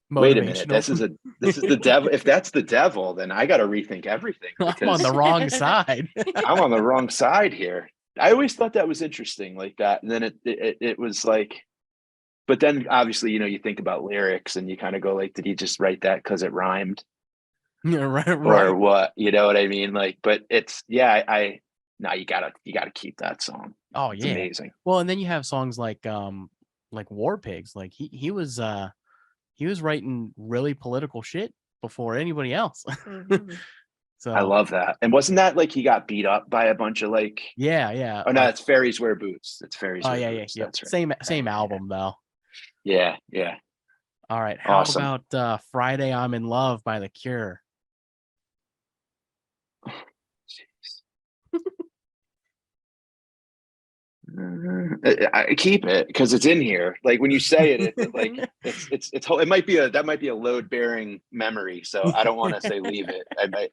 Speaker 2: wait a minute, this is the devil. If that's the devil, then I got to rethink everything.
Speaker 1: I'm on the wrong side.
Speaker 2: I'm on the wrong side here. I always thought that was interesting, like that. And then it was like, but then obviously, you think about lyrics and you kind of go like, did he just write that because it rhymed?
Speaker 1: Yeah, right.
Speaker 2: Or what? You know what I mean? Like, but it's you gotta keep that song.
Speaker 1: Oh
Speaker 2: It's
Speaker 1: yeah,
Speaker 2: amazing.
Speaker 1: Well, and then you have songs like War Pigs. Like he was writing really political shit before anybody else.
Speaker 3: Mm-hmm.
Speaker 1: So
Speaker 2: I love that. And wasn't that like he got beat up by a bunch of like?
Speaker 1: yeah.
Speaker 2: Oh no, it's Fairies Wear Boots. It's Fairies Wear Boots.
Speaker 1: Yeah.
Speaker 2: That's right.
Speaker 1: Same album though.
Speaker 2: Yeah.
Speaker 1: All right. How
Speaker 2: Awesome.
Speaker 1: about Friday I'm in Love by The Cure?
Speaker 2: I keep it because it's in here. Like when you say it, it might be a load bearing memory. So I don't want to say leave it. I might.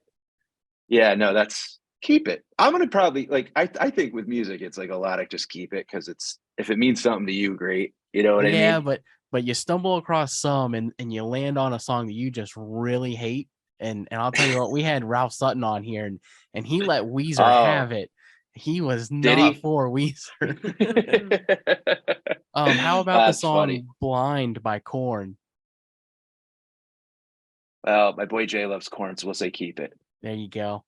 Speaker 2: Yeah, no, that's keep it. I'm gonna probably like. I think with music, it's like a lot of just keep it because if it means something to you, great. You know what I mean?
Speaker 1: Yeah, but you stumble across some and you land on a song that you just really hate. And I'll tell you what, we had Ralph Sutton on here and he let Weezer have it. He was not for Weezer. How about the song
Speaker 2: funny.
Speaker 1: Blind by Korn?
Speaker 2: Well, my boy Jay loves Korn, so we'll say keep it.
Speaker 1: There you go.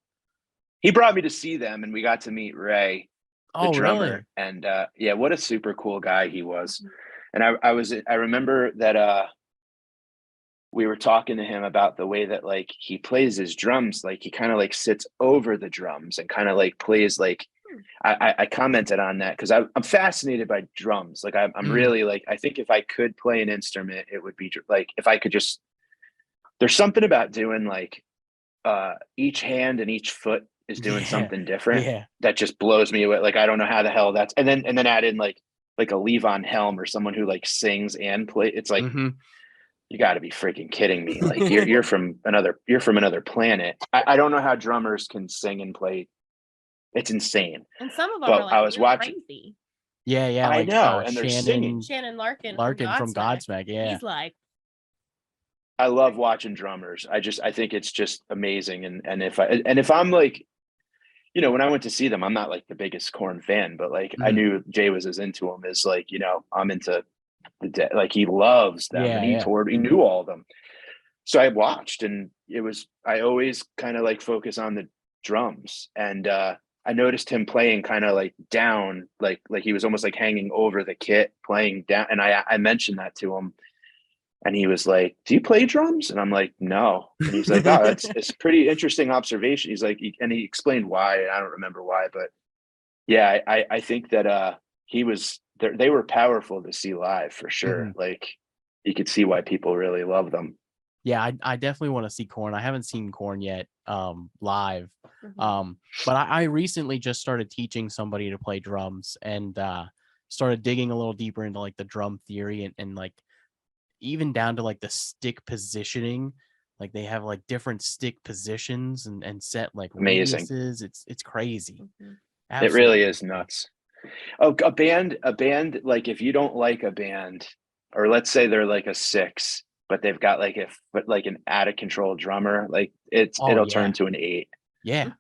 Speaker 2: He brought me to see them and we got to meet Ray, the drummer.
Speaker 1: Really?
Speaker 2: And yeah, what a super cool guy he was. And I remember that we were talking to him about the way that like he plays his drums, like he kind of like sits over the drums and kind of like plays like I commented on that because I'm fascinated by drums. Like I'm really like, I think if I could play an instrument, it would be like if I could just, there's something about doing like each hand and each foot is doing something different that just blows me away. Like I don't know how the hell that's, and then add in like a Levon Helm or someone who like sings and play. It's like you got to be freaking kidding me. Like you're from another planet. I don't know how drummers can sing and play. It's insane.
Speaker 3: And some of them are like, I was watching. Crazy.
Speaker 1: Yeah.
Speaker 2: I
Speaker 1: like,
Speaker 2: know, and they're singing.
Speaker 3: Shannon Larkin
Speaker 1: from Godsmack. Yeah,
Speaker 3: he's like.
Speaker 2: I love watching drummers. I think it's just amazing. And if I'm like, when I went to see them, I'm not like the biggest Korn fan, but like I knew Jay was as into them as like, I'm into like he loves them and he knew all of them. So I watched and I always kind of like focus on the drums and I noticed him playing kind of like down, like he was almost like hanging over the kit playing down. And I mentioned that to him and he was like, do you play drums? And I'm like, no. And he's like, oh, it's a pretty interesting observation. He's like, and he explained why. I don't remember why, but yeah, I think that they were powerful to see live for sure. Like you could see why people really love them.
Speaker 1: Yeah, I definitely want to see Korn. I haven't seen Korn yet live. But I recently just started teaching somebody to play drums, and started digging a little deeper into like the drum theory, and like even down to like the stick positioning. Like they have like different stick positions and set like
Speaker 2: Amazing.
Speaker 1: radiuses. It's crazy.
Speaker 2: It really
Speaker 1: Absolutely
Speaker 2: is
Speaker 1: crazy.
Speaker 2: nuts. Oh, a band, like if you don't like a band, or let's say they're like a 6, but they've got like an out of control drummer, like
Speaker 1: Oh
Speaker 2: it'll
Speaker 1: yeah.
Speaker 2: turn to an 8.
Speaker 1: Yeah.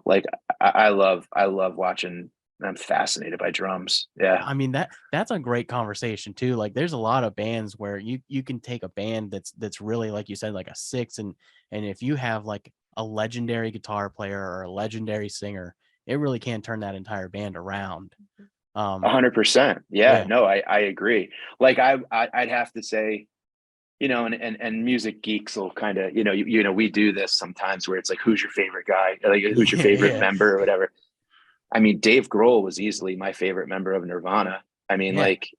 Speaker 2: Like I love watching. I'm fascinated by drums. Yeah.
Speaker 1: I mean that's a great conversation too. Like there's a lot of bands where you can take a band that's really, like you said, like a 6, and if you have like a legendary guitar player or a legendary singer, it really can turn that entire band around.
Speaker 2: 100%. Yeah,
Speaker 1: Yeah.
Speaker 2: no, I agree. Like I'd have to say, and music geeks will kind of, we do this sometimes where it's like, who's your favorite guy? Like, who's your favorite
Speaker 1: Yeah.
Speaker 2: member or whatever. I mean, Dave Grohl was easily my favorite member of Nirvana. I mean,
Speaker 1: Yeah.
Speaker 2: like,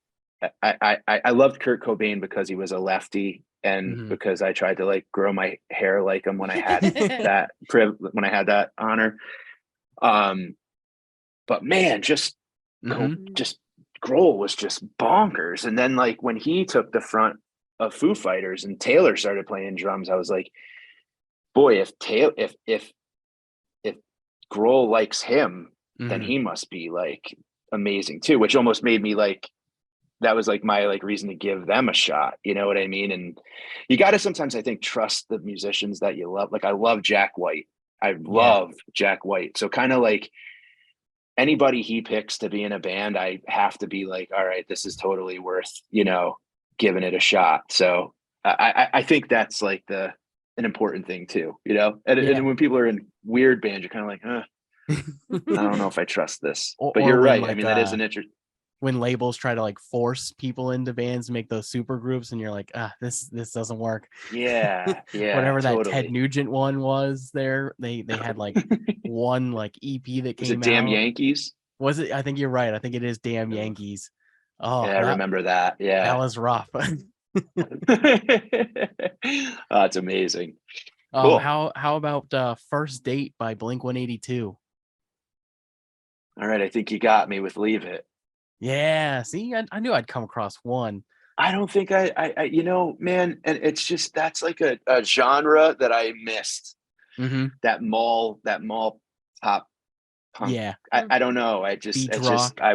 Speaker 2: I loved Kurt Cobain because he was a lefty, and
Speaker 1: Mhm.
Speaker 2: because I tried to like grow my hair like him when I had that honor. But man,
Speaker 1: Mhm.
Speaker 2: just Grohl was just bonkers. And then like when he took the front of Foo Fighters and Taylor started playing drums, I was like, boy, if Grohl likes him, then
Speaker 1: Mhm.
Speaker 2: he must be like amazing too, which almost made me like, that was like my like reason to give them a shot. You know what I mean? And you got to sometimes, I think, trust the musicians that you love. Like I love Jack White. I
Speaker 1: Yeah.
Speaker 2: love Jack White. So kind of like anybody he picks to be in a band, I have to be like, all right, this is totally worth, giving it a shot. So I think that's like an important thing too,
Speaker 1: Yeah.
Speaker 2: and when people are in weird bands, you're kind of like, I don't know if I trust this, but
Speaker 1: Or
Speaker 2: you're
Speaker 1: when
Speaker 2: right. I
Speaker 1: like
Speaker 2: mean, that is an interesting.
Speaker 1: when labels try to like force people into bands, make those super groups, and you're like, this doesn't work.
Speaker 2: Yeah, yeah,
Speaker 1: Whatever that Ted
Speaker 2: totally.
Speaker 1: Nugent one was there, they had like one like EP that
Speaker 2: Was it
Speaker 1: came
Speaker 2: Damn
Speaker 1: out.
Speaker 2: Yankees?
Speaker 1: Was it? I think you're right. I think it is Damn
Speaker 2: Yeah,
Speaker 1: Yankees. Oh,
Speaker 2: I remember that.
Speaker 1: that
Speaker 2: Yeah.
Speaker 1: was rough.
Speaker 2: That's amazing. Cool.
Speaker 1: How about First Date by Blink 182?
Speaker 2: All right. I think you got me with Leave It.
Speaker 1: Yeah, see, I knew I'd come across one.
Speaker 2: I don't think man, and it's just, that's like a genre that I missed.
Speaker 1: Mm-hmm.
Speaker 2: That mall pop punk.
Speaker 1: Yeah,
Speaker 2: I don't know.
Speaker 1: beach rock.
Speaker 2: I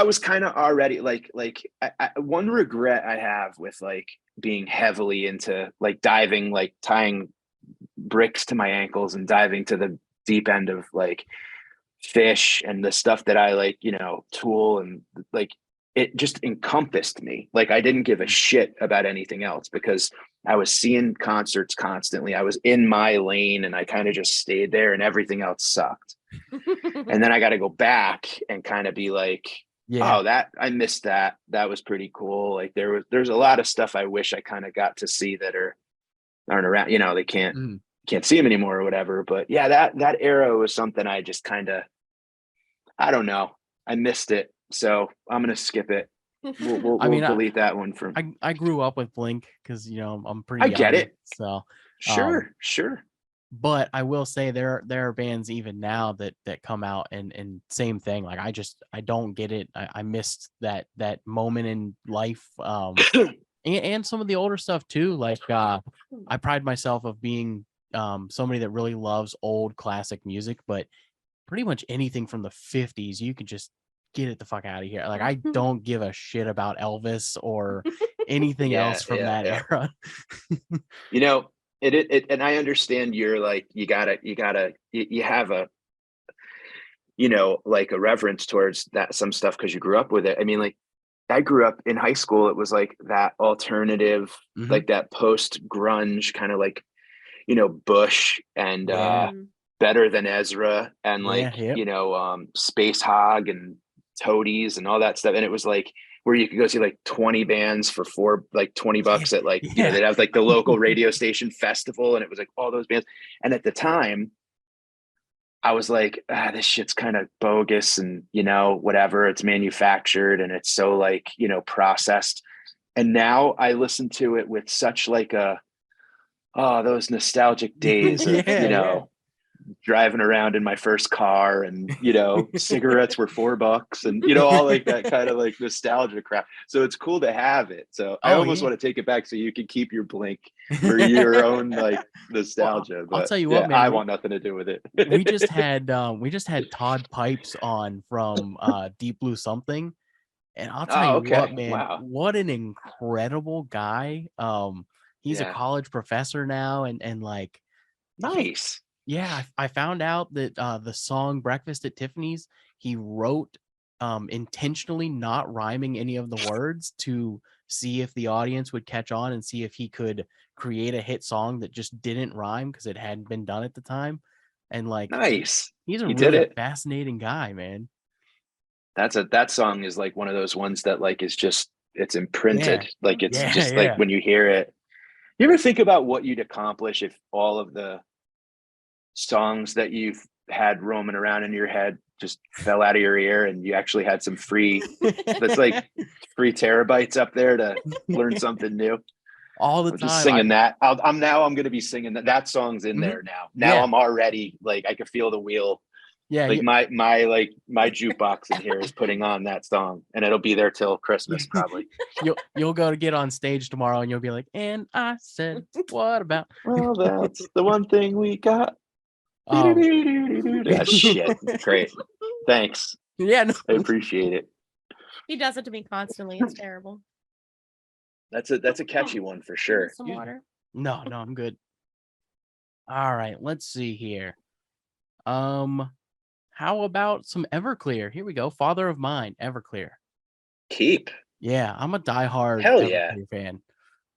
Speaker 2: was kind of already one regret I have with like being heavily into like diving, like tying bricks to my ankles and diving to the deep end of like fish and the stuff that I like, Tool, and like it just encompassed me. Like I didn't give a shit about anything else because I was seeing concerts constantly. I was in my lane and I kind of just stayed there and everything else sucked. And then I got to go back and kind of be like,
Speaker 1: Yeah.
Speaker 2: oh, that I missed that. That was pretty cool. Like there's a lot of stuff I wish I kind of got to see that aren't around, they
Speaker 1: Mm.
Speaker 2: can't see them anymore or whatever. But yeah, that era was something I just kind of, I don't know. I missed it. So I'm going to skip it.
Speaker 1: I
Speaker 2: We'll
Speaker 1: mean,
Speaker 2: delete that one from.
Speaker 1: I grew up with Blink because I'm pretty
Speaker 2: I get
Speaker 1: young,
Speaker 2: it.
Speaker 1: so um,
Speaker 2: Sure.
Speaker 1: but I will say there are bands even now that come out and same thing. Like I don't get it. I missed that moment in life. And some of the older stuff too. Like I pride myself of being somebody that really loves old classic music, but pretty much anything from the 50s, you could just get it the fuck out of here. Like I don't give a shit about Elvis or anything
Speaker 2: Yeah,
Speaker 1: else from
Speaker 2: yeah,
Speaker 1: that
Speaker 2: yeah.
Speaker 1: era.
Speaker 2: You know, and I understand you're like, you have a, like a reverence towards that, some stuff, because you grew up with it. I mean, like I grew up in high school. It was like that alternative,
Speaker 1: Hmm.
Speaker 2: like that post grunge kind of like, Bush and
Speaker 1: Yeah.
Speaker 2: Better Than Ezra and
Speaker 1: Yeah.
Speaker 2: like,
Speaker 1: Yep.
Speaker 2: Space Hog and Toadies and all that stuff. And it was like where you could go see like 20 bands for like
Speaker 1: Yeah.
Speaker 2: $20 at like,
Speaker 1: Yeah.
Speaker 2: they'd have like the local radio station festival, and it was like all those bands. And at the time I was like, this shit's kind of bogus and, whatever, it's manufactured and it's so like, processed. And now I listen to it with such like a Oh, those nostalgic days of,
Speaker 1: Yeah.
Speaker 2: driving around in my first car, and cigarettes were $4, and all like that kind of like nostalgia crap. So it's cool to have it. So I
Speaker 1: Oh
Speaker 2: almost
Speaker 1: yeah.
Speaker 2: want to take it back so you can keep your Blink for your own like
Speaker 1: Well,
Speaker 2: nostalgia.
Speaker 1: I'll
Speaker 2: But
Speaker 1: tell you what,
Speaker 2: yeah,
Speaker 1: man.
Speaker 2: I want nothing to do with it.
Speaker 1: We just had Todd Pipes on from Deep Blue Something, and I'll tell
Speaker 2: Oh,
Speaker 1: you what,
Speaker 2: okay.
Speaker 1: man,
Speaker 2: Wow.
Speaker 1: what an incredible guy. He's a
Speaker 2: Yeah.
Speaker 1: college professor now, and like
Speaker 2: Nice.
Speaker 1: yeah, I found out that the song Breakfast at Tiffany's, he wrote intentionally not rhyming any of the words to see if the audience would catch on and see if he could create a hit song that just didn't rhyme because it hadn't been done at the time. And like
Speaker 2: Nice.
Speaker 1: he's a
Speaker 2: He did
Speaker 1: really
Speaker 2: it.
Speaker 1: fascinating guy, man.
Speaker 2: That song is like one of those ones that like is just it's imprinted.
Speaker 1: Yeah.
Speaker 2: Like it's
Speaker 1: Yeah,
Speaker 2: just like
Speaker 1: yeah.
Speaker 2: when you hear it. You ever think about what you'd accomplish if all of the songs that you've had roaming around in your head just fell out of your ear and you actually had some free that's like free terabytes up there to learn something new?
Speaker 1: All the
Speaker 2: I'm just
Speaker 1: time.
Speaker 2: singing that. I'm going to be singing that song's in
Speaker 1: Mhm.
Speaker 2: there now.
Speaker 1: Yeah.
Speaker 2: I'm already like I can feel the wheel.
Speaker 1: Yeah,
Speaker 2: Like my jukebox in here is putting on that song, and it'll be there till Christmas probably.
Speaker 1: you'll go to get on stage tomorrow and you'll be like, and I said, what about
Speaker 2: Well, that's the one thing we got.
Speaker 1: um
Speaker 2: Shit. Great. Thanks.
Speaker 1: yeah, no.
Speaker 2: I appreciate it.
Speaker 3: He does it to me constantly. It's terrible.
Speaker 2: That's a catchy one for sure.
Speaker 3: Some water.
Speaker 1: No, I'm good. All right, let's see here. How about some Everclear? Here we go. Father of Mine, Everclear.
Speaker 2: Keep.
Speaker 1: Yeah, I'm a diehard
Speaker 2: Hell
Speaker 1: Everclear
Speaker 2: yeah.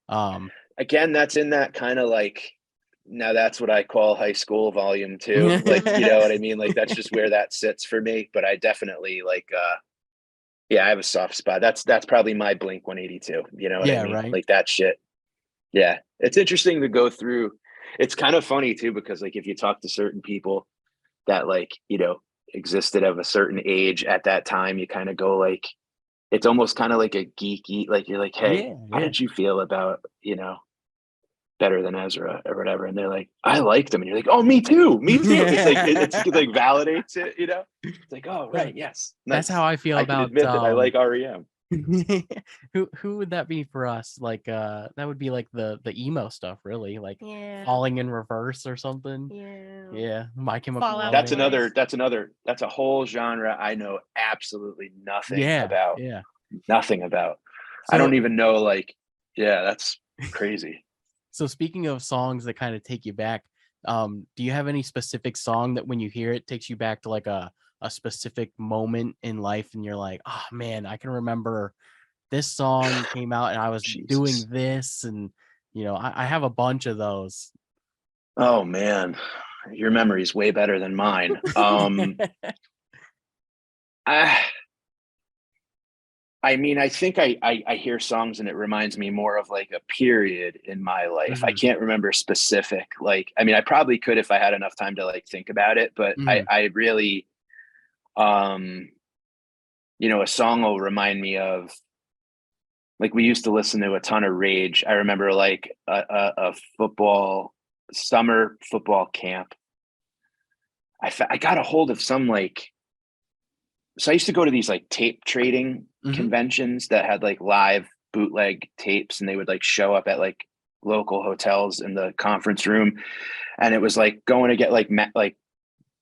Speaker 1: fan.
Speaker 2: Again, that's in that kind of like now that's what I call high school volume 2. Like, you know what I mean? Like that's just where that sits for me. But I definitely like yeah, I have a soft spot. That's probably my Blink 182. You know what
Speaker 1: Yeah,
Speaker 2: I mean?
Speaker 1: right.
Speaker 2: Like that shit. Yeah. It's interesting to go through. It's kind of funny too, because like if you talk to certain people that like, existed of a certain age at that time, you kind of go like, it's almost kind of like a geeky, like you're like, hey, how
Speaker 1: Yeah.
Speaker 2: did you feel about, Better Than Ezra or whatever? And they're like, I liked him. And you're like, oh, me too. It's like, it's like validates it, It's like, oh, right. Yes.
Speaker 1: That's
Speaker 2: Nice.
Speaker 1: how I feel
Speaker 2: I can
Speaker 1: about
Speaker 2: admit that I like REM.
Speaker 1: who would that be for us? Like that would be like the emo stuff, really, like
Speaker 3: Yeah.
Speaker 1: Falling in Reverse or something.
Speaker 3: Yeah.
Speaker 1: My Chemical
Speaker 3: Fallout
Speaker 1: Romance.
Speaker 2: That's a whole genre I know absolutely nothing about.
Speaker 1: Yeah.
Speaker 2: Nothing about.
Speaker 1: So,
Speaker 2: I don't even know, like, yeah, that's crazy.
Speaker 1: So speaking of songs that kind of take you back, do you have any specific song that when you hear it takes you back to like a specific moment in life and you're like, oh man, I can remember this song came out and I was doing
Speaker 2: Jesus.
Speaker 1: this, and I have a bunch of those.
Speaker 2: Oh man, your memory's way better than mine. I mean, I think I hear songs and it reminds me more of like a period in my life. I can't remember specific. Like, I mean, I probably could if I had enough time to like think about it, but I really, a song will remind me of, like, we used to listen to a ton of Rage. I remember like a summer football camp. I got a hold of some like, so I used to go to these like tape trading conventions that had like live bootleg tapes, and they would like show up at like local hotels in the conference room. And it was like going to get like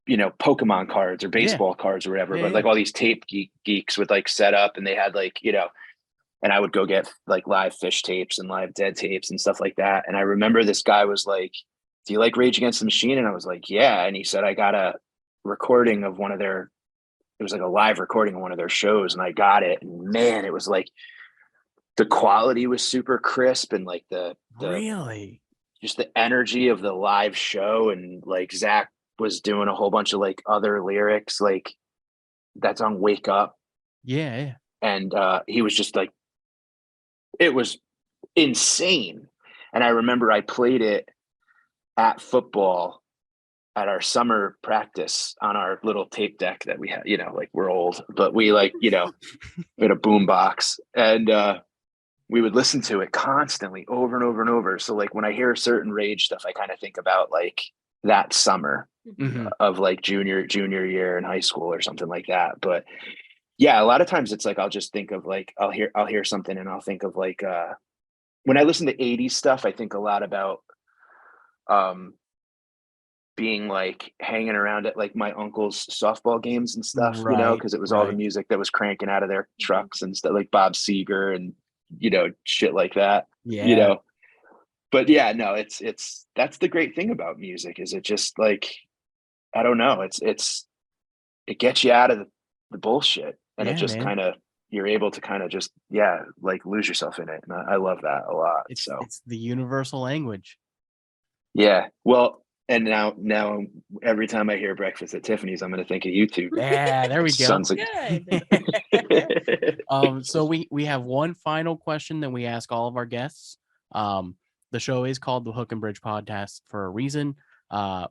Speaker 2: Pokemon cards or baseball cards or whatever, but like all these tape geeks would like set up, and they had like, and I would go get like live Fish tapes and live Dead tapes and stuff like that. And I remember this guy was like, do you like Rage Against the Machine? And I was like, yeah. And he said, I got a recording of it was like a live recording of one of their shows, and I got it. And man, it was like the quality was super crisp, and like the
Speaker 1: really
Speaker 2: just the energy of the live show. And like Zach was doing a whole bunch of like other lyrics, like that's on Wake Up.
Speaker 1: Yeah.
Speaker 2: And he was just like, it was insane. And I remember I played it at football at our summer practice on our little tape deck that we had, like we're old, but we like, we had a boom box. And we would listen to it constantly over and over and over. So like when I hear certain Rage stuff, I kind of think about like that summer of like junior year in high school or something like that. But yeah, a lot of times it's like I'll just think of like I'll hear something and I'll think of like when I listen to 80s stuff, I think a lot about being like hanging around at like my uncle's softball games and stuff, you know, because it was all the music that was cranking out of their trucks and stuff, like Bob Seger and, you know, shit like that. You know. But yeah, no, it's that's the great thing about music is it just like, I don't know, it gets you out of the bullshit, and it just kind of, you're able to kind of just like lose yourself in it, and I love that a lot.
Speaker 1: It's the universal language.
Speaker 2: Yeah, well, and now every time I hear Breakfast at Tiffany's, I'm going to think of YouTube.
Speaker 1: Yeah, there we go.
Speaker 2: Sounds like
Speaker 3: good.
Speaker 1: So we have one final question that we ask all of our guests. The show is called the Hook and Bridge Podcast for a reason.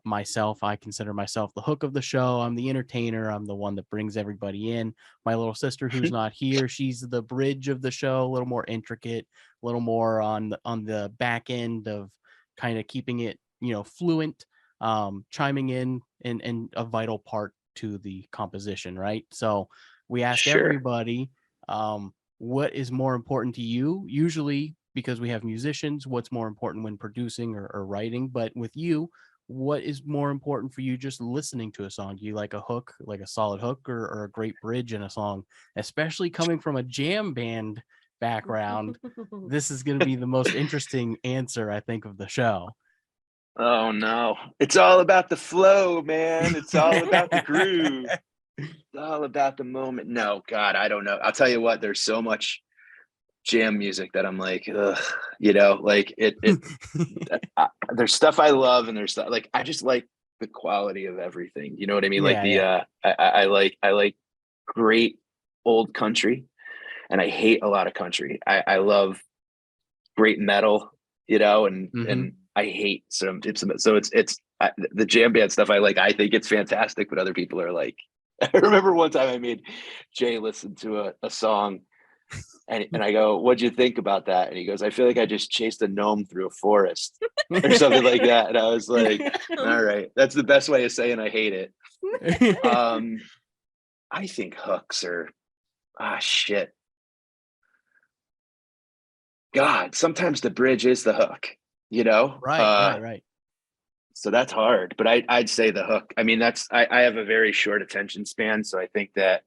Speaker 1: Myself, I consider myself the hook of the show. I'm the entertainer. I'm the one that brings everybody in. My little sister, who's not here, she's the bridge of the show, a little more intricate, a little more on the back end of kind of keeping it, you know, fluent, chiming in and a vital part to the composition, right? So we ask everybody, what is more important to you? Usually, because we have musicians, what's more important when producing or writing? But with you, what is more important for you just listening to a song? Do you like a hook, like a solid hook, or a great bridge in a song? Especially coming from a jam band background, this is going to be the most interesting answer, I think, of the show.
Speaker 2: Oh no, it's all about the flow, man. It's all about the groove. It's all about the moment. No, God, I don't know. I'll tell you what, there's so much jam music that I'm like, ugh, you know, like there's stuff I love, and there's stuff like I just like the quality of everything. You know what I mean? I like great old country, and I hate a lot of country. I love great metal, you know, and I hate some. The jam band stuff I like. I think it's fantastic, but other people are like. I remember one time I made Jay listen to a song. And I go, what'd you think about that? And he goes, I feel like I just chased a gnome through a forest or something like that. And I was like, all right, that's the best way of saying I hate it. I think hooks are, shit. God, sometimes the bridge is the hook, you know?
Speaker 1: Right.
Speaker 2: So that's hard, but I'd say the hook. I mean, I have a very short attention span. So I think that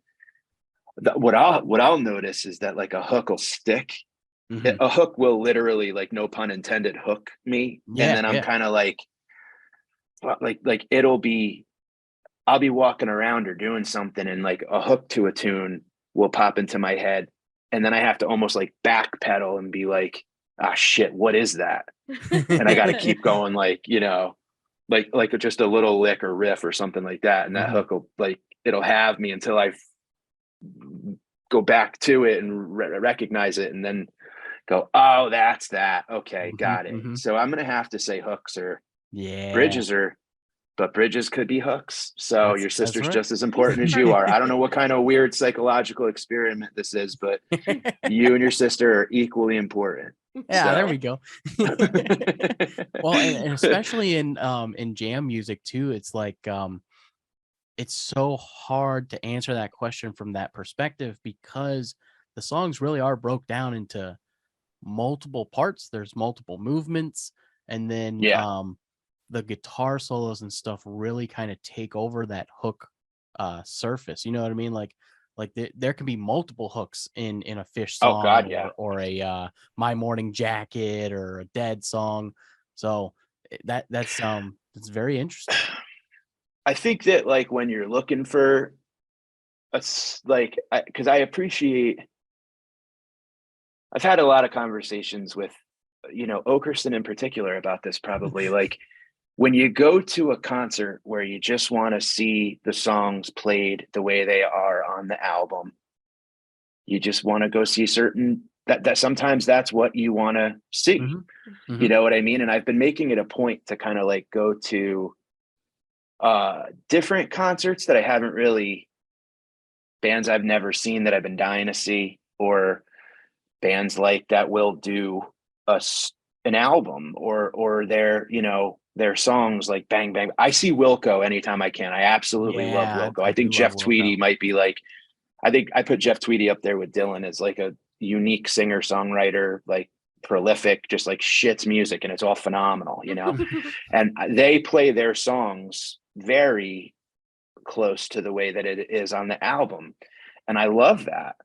Speaker 2: what I'll notice is that like a hook will stick. A hook will literally, like, no pun intended, hook me, and then I'm kind of like I'll be walking around or doing something, and like a hook to a tune will pop into my head, and then I have to almost like backpedal and be like, ah, shit, what is that? And I got to keep going, like, you know, like just a little lick or riff or something like that, and that hook will, like, it'll have me until I go back to it and recognize it, and then go, oh, that's that. Okay, got it. So I'm gonna have to say hooks or bridges, but bridges could be hooks. So your sister's just as important as you are. I don't know what kind of weird psychological experiment this is, but you and your sister are equally important.
Speaker 1: Yeah, there we go. Well, and especially in jam music too, it's like it's so hard to answer that question from that perspective, because the songs really are broke down into multiple parts. There's multiple movements, and then the guitar solos and stuff really kind of take over that hook surface. You know what I mean? Like there can be multiple hooks in a Fish song.
Speaker 2: Oh God, yeah.
Speaker 1: or a My Morning Jacket or a Dead song. So that's very interesting.
Speaker 2: I think that, like, when you're looking for because I appreciate, I've had a lot of conversations with, you know, Okerson in particular about this, probably. Like, when you go to a concert where you just want to see the songs played the way they are on the album, you just want to go see certain that sometimes that's what you want to see. You know what I mean? And I've been making it a point to kind of like go to different concerts that I haven't really, bands I've never seen that I've been dying to see, or bands like that will do an album or their, you know, their songs like Bang Bang. I see Wilco anytime I can. I absolutely love Wilco. I think
Speaker 1: do love
Speaker 2: Jeff Tweedy
Speaker 1: Wilco.
Speaker 2: might be like, I think I put Jeff Tweedy up there with Dylan as like a unique singer songwriter, like prolific, just like shits music, and it's all phenomenal, you know. And they play their songs very close to the way that it is on the album, and I love that.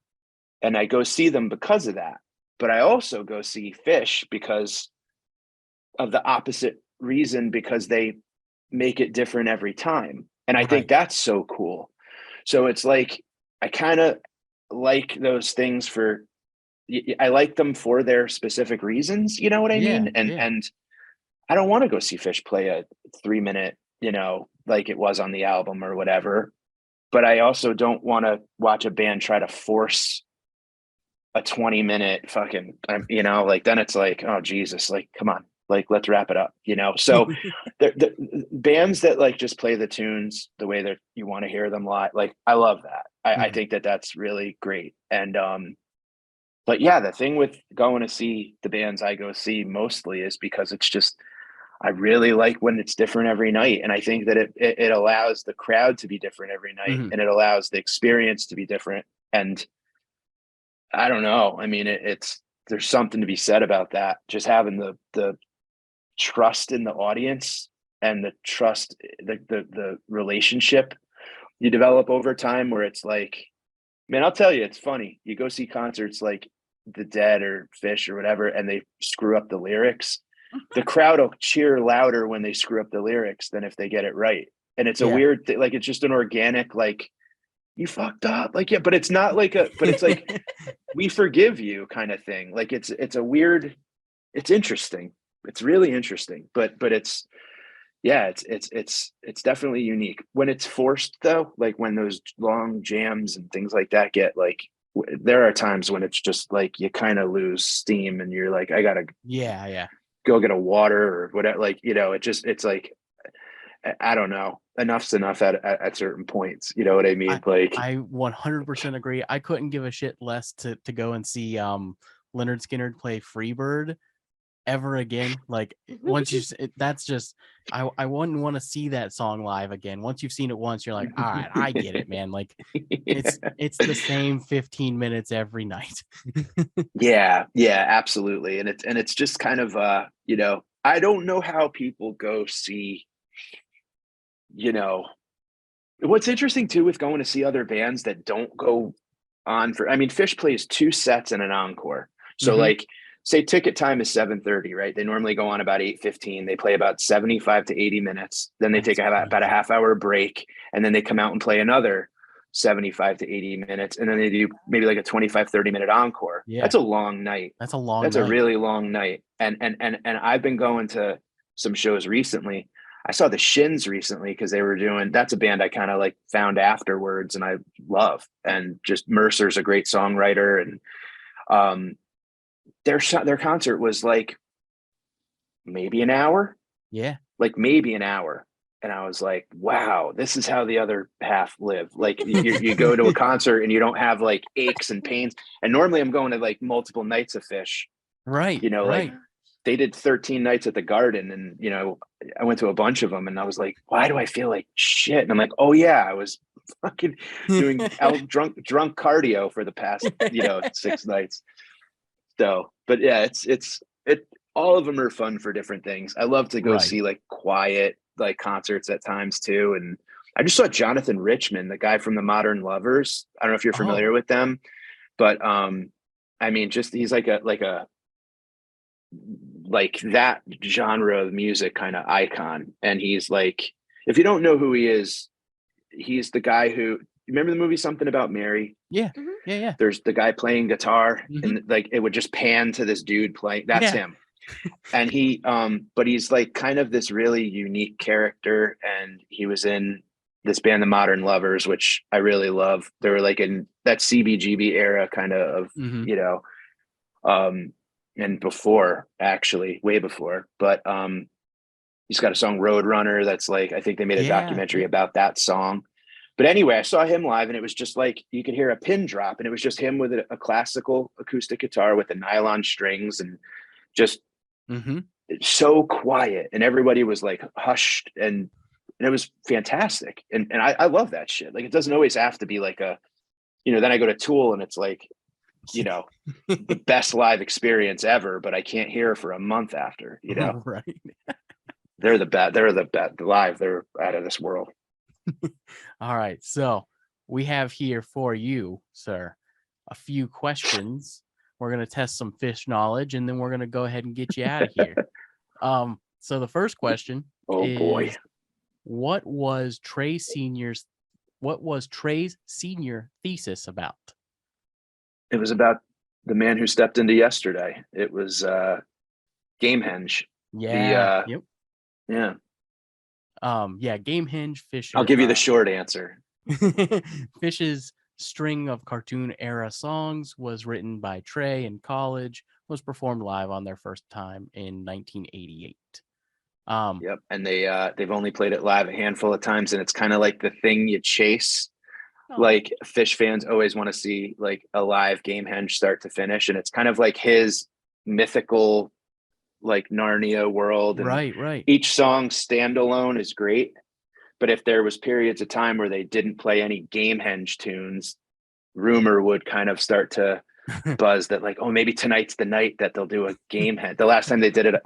Speaker 2: And I go see them because of that. But I also go see Fish because of the opposite reason, because they make it different every time. And I think that's so cool. So it's like, I kind of like those things I like them for their specific reasons. You know what I mean? And I don't want to go see Fish play a 3-minute, you know, like it was on the album or whatever. But I also don't want to watch a band try to force a 20-minute fucking, you know, like then it's like, oh Jesus, like, come on, like, let's wrap it up, you know? So the bands that like just play the tunes the way that you want to hear them live, like, I love that. I think that that's really great. And, but yeah, the thing with going to see the bands I go see mostly is because it's just, I really like when it's different every night. And I think that it allows the crowd to be different every night, and it allows the experience to be different. And I don't know. I mean, there's something to be said about that. Just having the trust in the audience, and the trust, the relationship you develop over time, where it's like, man, I'll tell you, it's funny. You go see concerts like The Dead or Fish or whatever, and they screw up the lyrics. The crowd will cheer louder when they screw up the lyrics than if they get it right. And it's a weird thing. Like, it's just an organic, like, you fucked up. Like, yeah, but it's not like but it's like, we forgive you kind of thing. Like, it's a weird, it's interesting. It's really interesting, but it's, yeah, it's definitely unique. When it's forced though, like when those long jams and things like that get like, there are times when it's just like, you kind of lose steam and you're like, I gotta go get a water or whatever. Like, you know, it's like, I don't know. Enough's enough at certain points. You know what I mean?
Speaker 1: I 100% agree. I couldn't give a shit less to go and see Leonard Skinner play Freebird ever again. Like, once that's just, I wouldn't want to see that song live again. Once you've seen it once, you're like, all right, I get it, man. Like, it's the same 15 minutes every night.
Speaker 2: Yeah, absolutely. And it's just kind of you know, I don't know how people go see, you know, what's interesting too with going to see other bands that don't go on for, I mean, Fish plays 2 sets and an encore. So like, say ticket time is 7:30, right? They normally go on about 8:15. They play about 75 to 80 minutes. Then they take about a half hour break, and then they come out and play another 75 to 80 minutes. And then they do maybe like a 25, 30-minute encore.
Speaker 1: Yeah.
Speaker 2: That's a long night.
Speaker 1: That's
Speaker 2: a really long night. And I've been going to some shows recently. I saw the Shins recently because they were doing, that's a band I kind of like found afterwards and I love. And just Mercer's a great songwriter. And their concert was like maybe an hour.
Speaker 1: Yeah.
Speaker 2: Like maybe an hour. And I was like, wow, this is how the other half live. Like you go to a concert and you don't have like aches and pains. And normally I'm going to like multiple nights of Fish.
Speaker 1: Right.
Speaker 2: You know, like they did 13 nights at the Garden, and, you know, I went to a bunch of them and I was like, why do I feel like shit? And I'm like, oh yeah, I was fucking doing drunk cardio for the past, you know, 6 nights. So, but yeah, it's all of them are fun for different things. I love to go see like quiet, like concerts at times too. And I just saw Jonathan Richman, the guy from the Modern Lovers. I don't know if you're familiar with them, but I mean, just he's like that genre of music kind of icon. And he's like, if you don't know who he is, he's the guy who, remember the movie Something About Mary?
Speaker 1: Yeah. Yeah.
Speaker 2: There's the guy playing guitar and like it would just pan to this dude playing. That's him. And he but he's like kind of this really unique character, and he was in this band, the Modern Lovers, which I really love. They were like in that CBGB era kind of you know, and before, actually way before. But he's got a song Roadrunner that's like, I think they made a documentary about that song. But anyway, I saw him live, and it was just like you could hear a pin drop, and it was just him with a classical acoustic guitar with the nylon strings, and just so quiet, and everybody was like hushed, and it was fantastic. And I love that shit. Like, it doesn't always have to be like a, then I go to Tool and it's like, the best live experience ever, but I can't hear for a month after,
Speaker 1: Right.
Speaker 2: They're the best. They're the best live. They're out of this world.
Speaker 1: All right. So we have here for you, sir, a few questions. We're going to test some Phish knowledge, and then we're going to go ahead and get you out of here. So the first question is,
Speaker 2: boy,
Speaker 1: what was Trey's senior thesis about?
Speaker 2: It was about the man who stepped into yesterday. It was Gamehenge.
Speaker 1: Yeah.
Speaker 2: Yeah.
Speaker 1: Gamehenge, Phish.
Speaker 2: I'll give you the short answer.
Speaker 1: Phish's string of cartoon era songs was written by Trey in college, was performed live on their first time in 1988.
Speaker 2: Yep. And they've only played it live a handful of times, and it's kind of like the thing you chase. Like, Phish fans always want to see like a live Gamehenge start to finish, and it's kind of like his mythical, like, Narnia world. And
Speaker 1: right.
Speaker 2: Each song standalone is great, but if there was periods of time where they didn't play any Gamehenge tunes, rumor would kind of start to buzz that like, oh, maybe tonight's the night that they'll do a Gamehenge. The last time they did it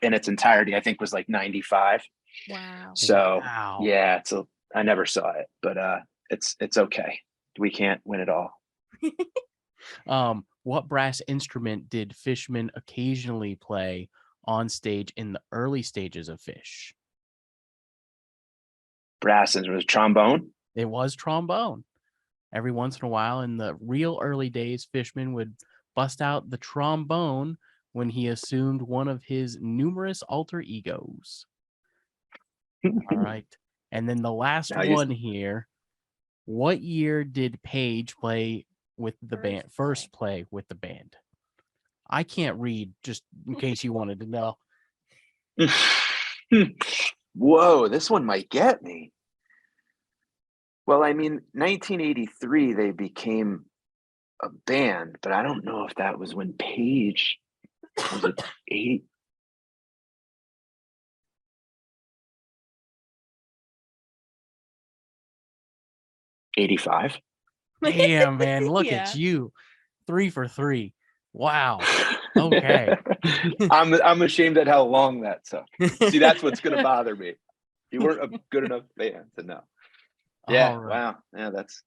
Speaker 2: in its entirety, I think, was like 95.
Speaker 3: Wow.
Speaker 2: So yeah, I never saw it, but it's okay. We can't win it all.
Speaker 1: What brass instrument did Fishman occasionally play on stage in the early stages of Phish?
Speaker 2: Brass instrument. Was trombone?
Speaker 1: It was trombone. Every once in a while, in the real early days, Fishman would bust out the trombone when he assumed one of his numerous alter egos. All right. And then the last one here. What year did Page play with the band? First play with the band. I can't read, just in case you wanted to know.
Speaker 2: Whoa, this one might get me. Well, I mean, 1983, they became a band, but I don't know if that was when Page was it 8. '85.
Speaker 1: Damn, man, look at you. 3 for 3. Wow. Okay.
Speaker 2: I'm ashamed at how long that took. See, that's what's going to bother me. You weren't a good enough fan to know. Yeah. Right. Wow. Yeah, that's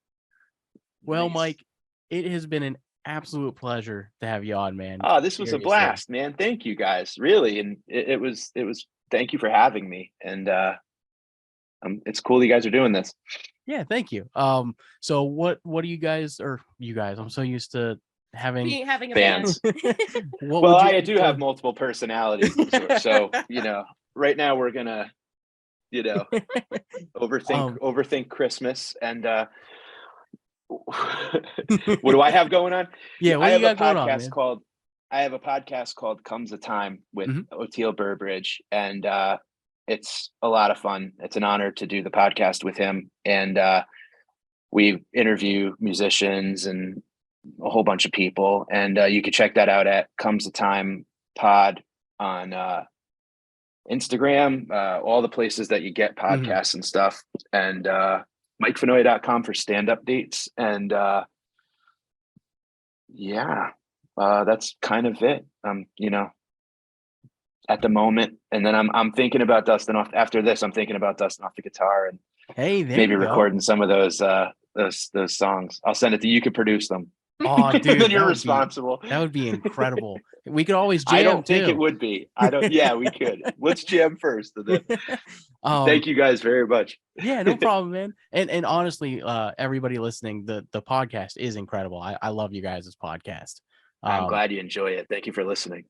Speaker 1: well,
Speaker 2: nice.
Speaker 1: Mike, it has been an absolute pleasure to have you on, man.
Speaker 2: Oh, this was a blast, man. Thank you guys. Really. And it was thank you for having me. And it's cool that you guys are doing this.
Speaker 1: Yeah, thank you. So what do you guys, I'm so used to having
Speaker 3: a
Speaker 2: fans.
Speaker 3: Well,
Speaker 2: I do have multiple personalities. So, right now we're gonna, overthink Christmas. And what do I have going on?
Speaker 1: Yeah, what
Speaker 2: I
Speaker 1: do you
Speaker 2: have
Speaker 1: got going on,
Speaker 2: I have a podcast called Comes a Time with Oteil Burbridge, and it's a lot of fun. It's an honor to do the podcast with him. And we interview musicians and a whole bunch of people. And you can check that out at Comes a Time Pod on Instagram, all the places that you get podcasts and stuff. And MikeFinoia.com for stand-up dates. And that's kind of it. At the moment, and then I'm thinking about dusting off after this. I'm thinking about dusting off the guitar and maybe recording some of those songs. I'll send it to you. You could produce them.
Speaker 1: Oh, dude,
Speaker 2: then you're responsible.
Speaker 1: That would be incredible. We could always jam.
Speaker 2: I don't think it would be. I don't. Yeah, we could. Let's jam first. And then, thank you guys very much.
Speaker 1: Yeah, no problem, man. And honestly, everybody listening, the podcast is incredible. I love you guys' podcast.
Speaker 2: I'm glad you enjoy it. Thank you for listening.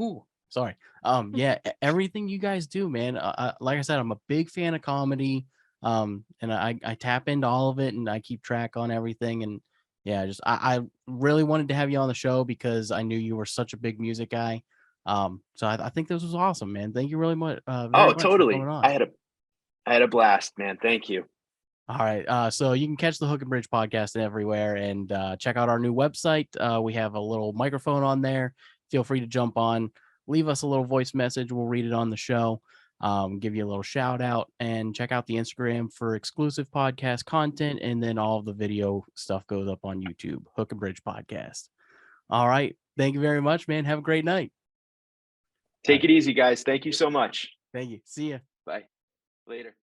Speaker 1: Ooh, sorry. Yeah, everything you guys do, man. Like I said, I'm a big fan of comedy. And I tap into all of it, and I keep track on everything. And yeah, I really wanted to have you on the show because I knew you were such a big music guy. So I think this was awesome, man. Thank you really much. Very much
Speaker 2: totally.
Speaker 1: for coming on.
Speaker 2: I had a blast, man. Thank you.
Speaker 1: All right. So you can catch the Hook and Bridge podcast everywhere, and check out our new website. We have a little microphone on there. Feel free to jump on, leave us a little voice message. We'll read it on the show, give you a little shout out, and check out the Instagram for exclusive podcast content. And then all of the video stuff goes up on YouTube, Hook and Bridge podcast. All right. Thank you very much, man. Have a great night.
Speaker 2: Take it easy, guys. Thank you so much.
Speaker 1: Thank you. See ya.
Speaker 2: Bye. Later.